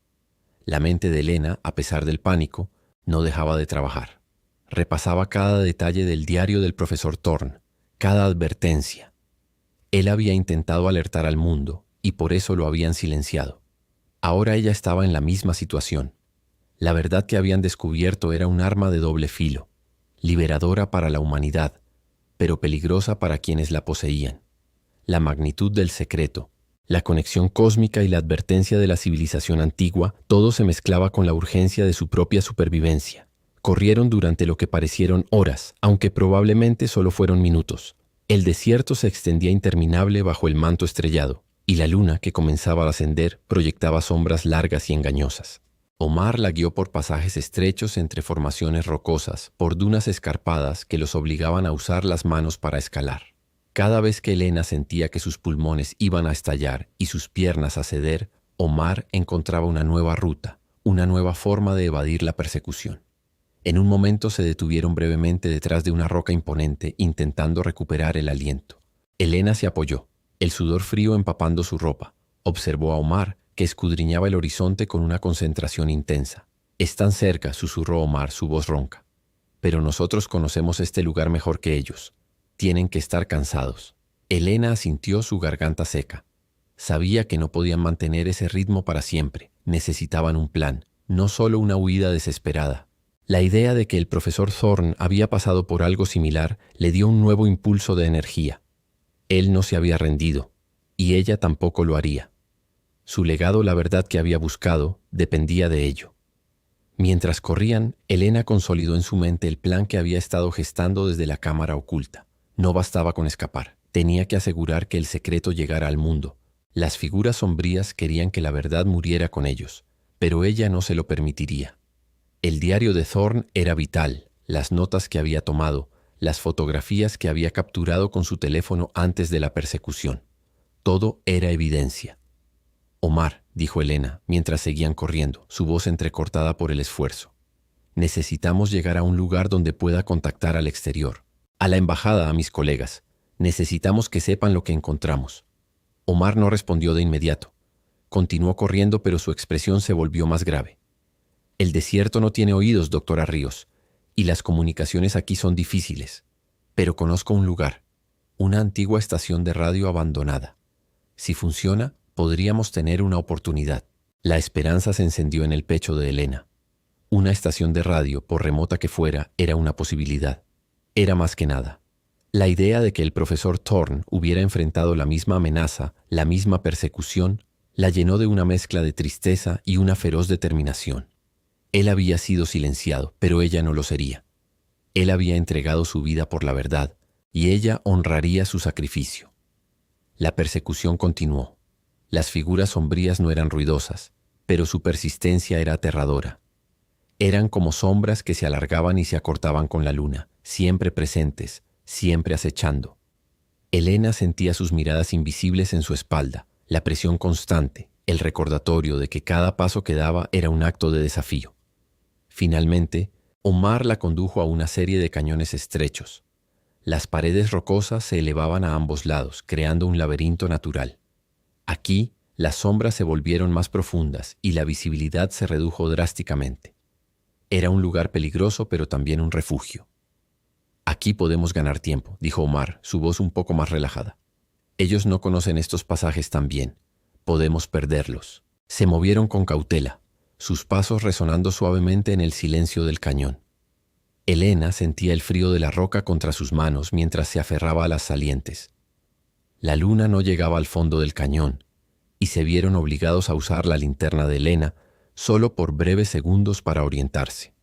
La mente de Elena, a pesar del pánico, no dejaba de trabajar. Repasaba cada detalle del diario del profesor Thorne, cada advertencia. Él había intentado alertar al mundo y por eso lo habían silenciado. Ahora ella estaba en la misma situación. La verdad que habían descubierto era un arma de doble filo, liberadora para la humanidad, pero peligrosa para quienes la poseían. La magnitud del secreto, la conexión cósmica y la advertencia de la civilización antigua, todo se mezclaba con la urgencia de su propia supervivencia. Corrieron durante lo que parecieron horas, aunque probablemente solo fueron minutos. El desierto se extendía interminable bajo el manto estrellado, y la luna, que comenzaba a ascender, proyectaba sombras largas y engañosas. Omar la guió por pasajes estrechos entre formaciones rocosas, por dunas escarpadas que los obligaban a usar las manos para escalar. Cada vez que Elena sentía que sus pulmones iban a estallar y sus piernas a ceder, Omar encontraba una nueva ruta, una nueva forma de evadir la persecución. En un momento se detuvieron brevemente detrás de una roca imponente, intentando recuperar el aliento. Elena se apoyó, el sudor frío empapando su ropa. Observó a Omar, que escudriñaba el horizonte con una concentración intensa. «Están cerca», susurró Omar, su voz ronca. «Pero nosotros conocemos este lugar mejor que ellos. Tienen que estar cansados». Elena asintió, su garganta seca. Sabía que no podían mantener ese ritmo para siempre. Necesitaban un plan, no solo una huida desesperada. La idea de que el profesor Thorne había pasado por algo similar le dio un nuevo impulso de energía. Él no se había rendido, y ella tampoco lo haría. Su legado, la verdad que había buscado, dependía de ello. Mientras corrían, Elena consolidó en su mente el plan que había estado gestando desde la cámara oculta. No bastaba con escapar, tenía que asegurar que el secreto llegara al mundo. Las figuras sombrías querían que la verdad muriera con ellos, pero ella no se lo permitiría. El diario de Thorne era vital, las notas que había tomado, las fotografías que había capturado con su teléfono antes de la persecución. Todo era evidencia. «Omar», dijo Elena, mientras seguían corriendo, su voz entrecortada por el esfuerzo. «Necesitamos llegar a un lugar donde pueda contactar al exterior. A la embajada, a mis colegas. Necesitamos que sepan lo que encontramos». Omar no respondió de inmediato. Continuó corriendo, pero su expresión se volvió más grave. «El desierto no tiene oídos, doctora Ríos, y las comunicaciones aquí son difíciles. Pero conozco un lugar, una antigua estación de radio abandonada. Si funciona, podríamos tener una oportunidad». La esperanza se encendió en el pecho de Elena. Una estación de radio, por remota que fuera, era una posibilidad. Era más que nada. La idea de que el profesor Thorne hubiera enfrentado la misma amenaza, la misma persecución, la llenó de una mezcla de tristeza y una feroz determinación. Él había sido silenciado, pero ella no lo sería. Él había entregado su vida por la verdad, y ella honraría su sacrificio. La persecución continuó. Las figuras sombrías no eran ruidosas, pero su persistencia era aterradora. Eran como sombras que se alargaban y se acortaban con la luna, siempre presentes, siempre acechando. Elena sentía sus miradas invisibles en su espalda, la presión constante, el recordatorio de que cada paso que daba era un acto de desafío. Finalmente, Omar la condujo a una serie de cañones estrechos. Las paredes rocosas se elevaban a ambos lados, creando un laberinto natural. Aquí, las sombras se volvieron más profundas y la visibilidad se redujo drásticamente. Era un lugar peligroso, pero también un refugio. «Aquí podemos ganar tiempo», dijo Omar, su voz un poco más relajada. «Ellos no conocen estos pasajes tan bien. Podemos perderlos». Se movieron con cautela, sus pasos resonando suavemente en el silencio del cañón. Elena sentía el frío de la roca contra sus manos mientras se aferraba a las salientes. La luna no llegaba al fondo del cañón, y se vieron obligados a usar la linterna de Elena solo por breves segundos para orientarse.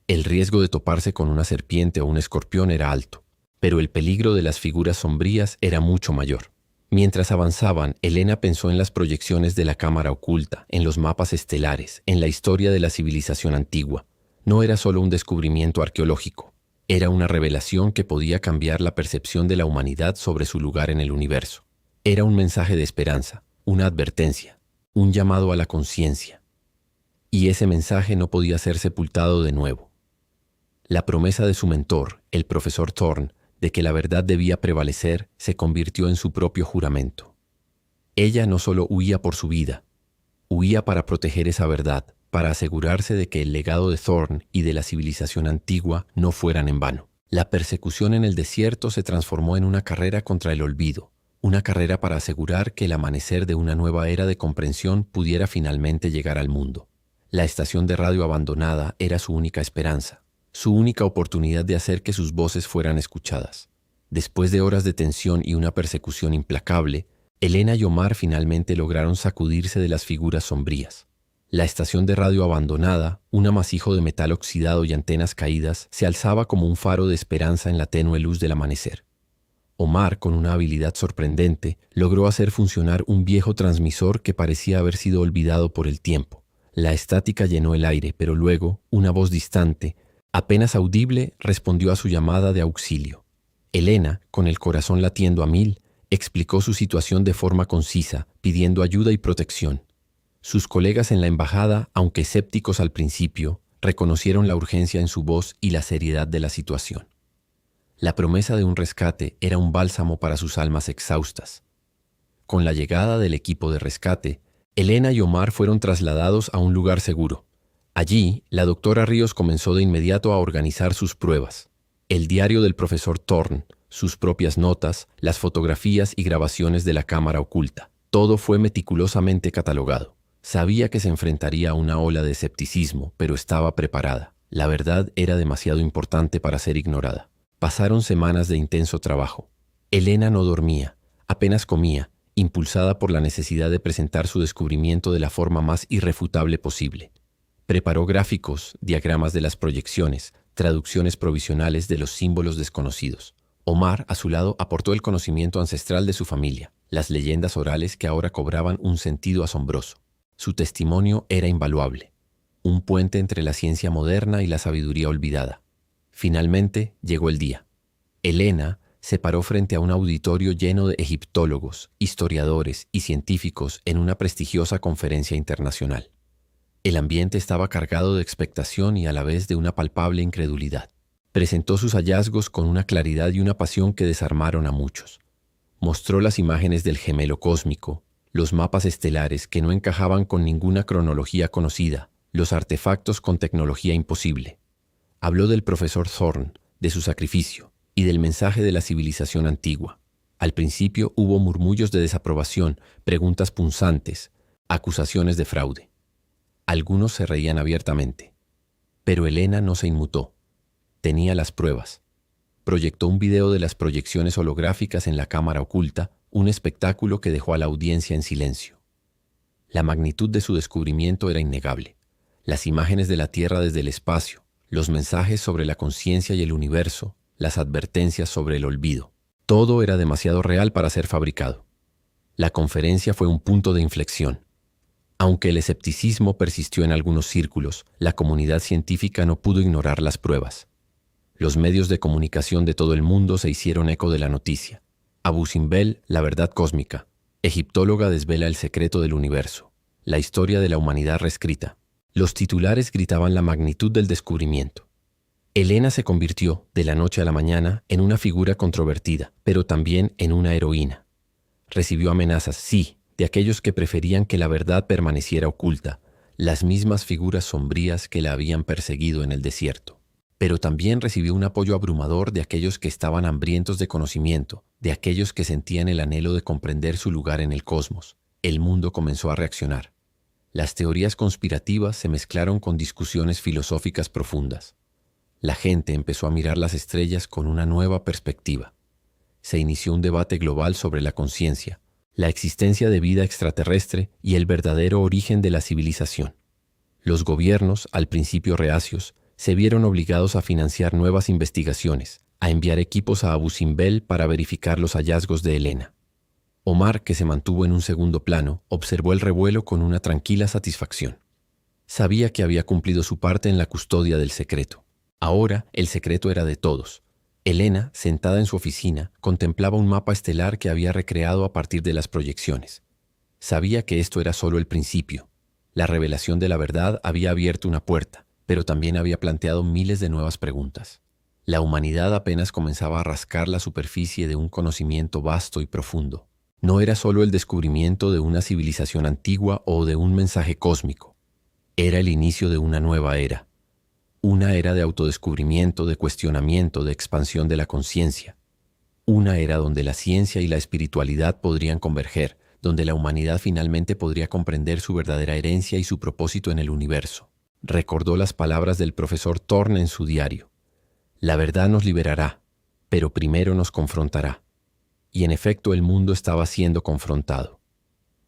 El riesgo de toparse con una serpiente o un escorpión era alto, pero el peligro de las figuras sombrías era mucho mayor. Mientras avanzaban, Elena pensó en las proyecciones de la cámara oculta, en los mapas estelares, en la historia de la civilización antigua. No era solo un descubrimiento arqueológico, Era una revelación que podía cambiar la percepción de la humanidad sobre su lugar en el universo. Era un mensaje de esperanza, una advertencia, un llamado a la conciencia. Y ese mensaje no podía ser sepultado de nuevo. La promesa de su mentor, el profesor Thorne, de que la verdad debía prevalecer, se convirtió en su propio juramento. Ella no solo huía por su vida, huía para proteger esa verdad, para asegurarse de que el legado de Thorne y de la civilización antigua no fueran en vano. La persecución en el desierto se transformó en una carrera contra el olvido, una carrera para asegurar que el amanecer de una nueva era de comprensión pudiera finalmente llegar al mundo. La estación de radio abandonada era su única esperanza, su única oportunidad de hacer que sus voces fueran escuchadas. Después de horas de tensión y una persecución implacable, Elena y Omar finalmente lograron sacudirse de las figuras sombrías. La estación de radio abandonada, un amasijo de metal oxidado y antenas caídas, se alzaba como un faro de esperanza en la tenue luz del amanecer. Omar, con una habilidad sorprendente, logró hacer funcionar un viejo transmisor que parecía haber sido olvidado por el tiempo. La estática llenó el aire, pero luego, una voz distante, apenas audible, respondió a su llamada de auxilio. Elena, con el corazón latiendo a 1000, explicó su situación de forma concisa, pidiendo ayuda y protección. Sus colegas en la embajada, aunque escépticos al principio, reconocieron la urgencia en su voz y la seriedad de la situación. La promesa de un rescate era un bálsamo para sus almas exhaustas. Con la llegada del equipo de rescate, Elena y Omar fueron trasladados a un lugar seguro. Allí, la doctora Ríos comenzó de inmediato a organizar sus pruebas. El diario del profesor Thorne, sus propias notas, las fotografías y grabaciones de la cámara oculta. Todo fue meticulosamente catalogado. Sabía que se enfrentaría a una ola de escepticismo, pero estaba preparada. La verdad era demasiado importante para ser ignorada. Pasaron semanas de intenso trabajo. Elena no dormía, apenas comía, impulsada por la necesidad de presentar su descubrimiento de la forma más irrefutable posible. Preparó gráficos, diagramas de las proyecciones, traducciones provisionales de los símbolos desconocidos. Omar, a su lado, aportó el conocimiento ancestral de su familia, las leyendas orales que ahora cobraban un sentido asombroso. Su testimonio era invaluable, un puente entre la ciencia moderna y la sabiduría olvidada. Finalmente llegó el día. Elena se paró frente a un auditorio lleno de egiptólogos, historiadores y científicos en una prestigiosa conferencia internacional. El ambiente estaba cargado de expectación y a la vez de una palpable incredulidad. Presentó sus hallazgos con una claridad y una pasión que desarmaron a muchos. Mostró las imágenes del gemelo cósmico, los mapas estelares que no encajaban con ninguna cronología conocida, los artefactos con tecnología imposible. Habló del profesor Thorne, de su sacrificio y del mensaje de la civilización antigua. Al principio hubo murmullos de desaprobación, preguntas punzantes, acusaciones de fraude. Algunos se reían abiertamente. Pero Elena no se inmutó. Tenía las pruebas. Proyectó un video de las proyecciones holográficas en la cámara oculta, un espectáculo que dejó a la audiencia en silencio. La magnitud de su descubrimiento era innegable. Las imágenes de la Tierra desde el espacio, los mensajes sobre la conciencia y el universo, las advertencias sobre el olvido. Todo era demasiado real para ser fabricado. La conferencia fue un punto de inflexión. Aunque el escepticismo persistió en algunos círculos, la comunidad científica no pudo ignorar las pruebas. Los medios de comunicación de todo el mundo se hicieron eco de la noticia. Abu Simbel, la verdad cósmica. Egiptóloga desvela el secreto del universo. La historia de la humanidad reescrita. Los titulares gritaban la magnitud del descubrimiento. Elena se convirtió, de la noche a la mañana, en una figura controvertida, pero también en una heroína. Recibió amenazas, sí, de aquellos que preferían que la verdad permaneciera oculta, las mismas figuras sombrías que la habían perseguido en el desierto. Pero también recibió un apoyo abrumador de aquellos que estaban hambrientos de conocimiento, de aquellos que sentían el anhelo de comprender su lugar en el cosmos. El mundo comenzó a reaccionar. Las teorías conspirativas se mezclaron con discusiones filosóficas profundas. La gente empezó a mirar las estrellas con una nueva perspectiva. Se inició un debate global sobre la conciencia, la existencia de vida extraterrestre y el verdadero origen de la civilización. Los gobiernos, al principio reacios, se vieron obligados a financiar nuevas investigaciones, a enviar equipos a Abu Simbel para verificar los hallazgos de Elena. Omar, que se mantuvo en un segundo plano, observó el revuelo con una tranquila satisfacción. Sabía que había cumplido su parte en la custodia del secreto. Ahora el secreto era de todos. Elena, sentada en su oficina, contemplaba un mapa estelar que había recreado a partir de las proyecciones. Sabía que esto era solo el principio. La revelación de la verdad había abierto una puerta, pero también había planteado miles de nuevas preguntas. La humanidad apenas comenzaba a rascar la superficie de un conocimiento vasto y profundo. No era solo el descubrimiento de una civilización antigua o de un mensaje cósmico. Era el inicio de una nueva era. Una era de autodescubrimiento, de cuestionamiento, de expansión de la conciencia. Una era donde la ciencia y la espiritualidad podrían converger, donde la humanidad finalmente podría comprender su verdadera herencia y su propósito en el universo. Recordó las palabras del profesor Thorne en su diario. La verdad nos liberará, pero primero nos confrontará. Y en efecto el mundo estaba siendo confrontado.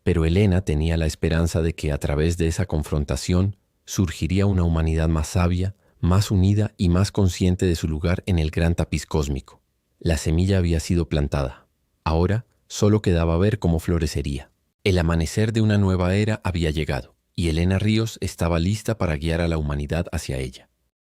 Pero Elena tenía la esperanza de que a través de esa confrontación surgiría una humanidad más sabia, más unida y más consciente de su lugar en el gran tapiz cósmico. La semilla había sido plantada. Ahora solo quedaba ver cómo florecería. El amanecer de una nueva era había llegado, y Elena Ríos estaba lista para guiar a la humanidad hacia ella.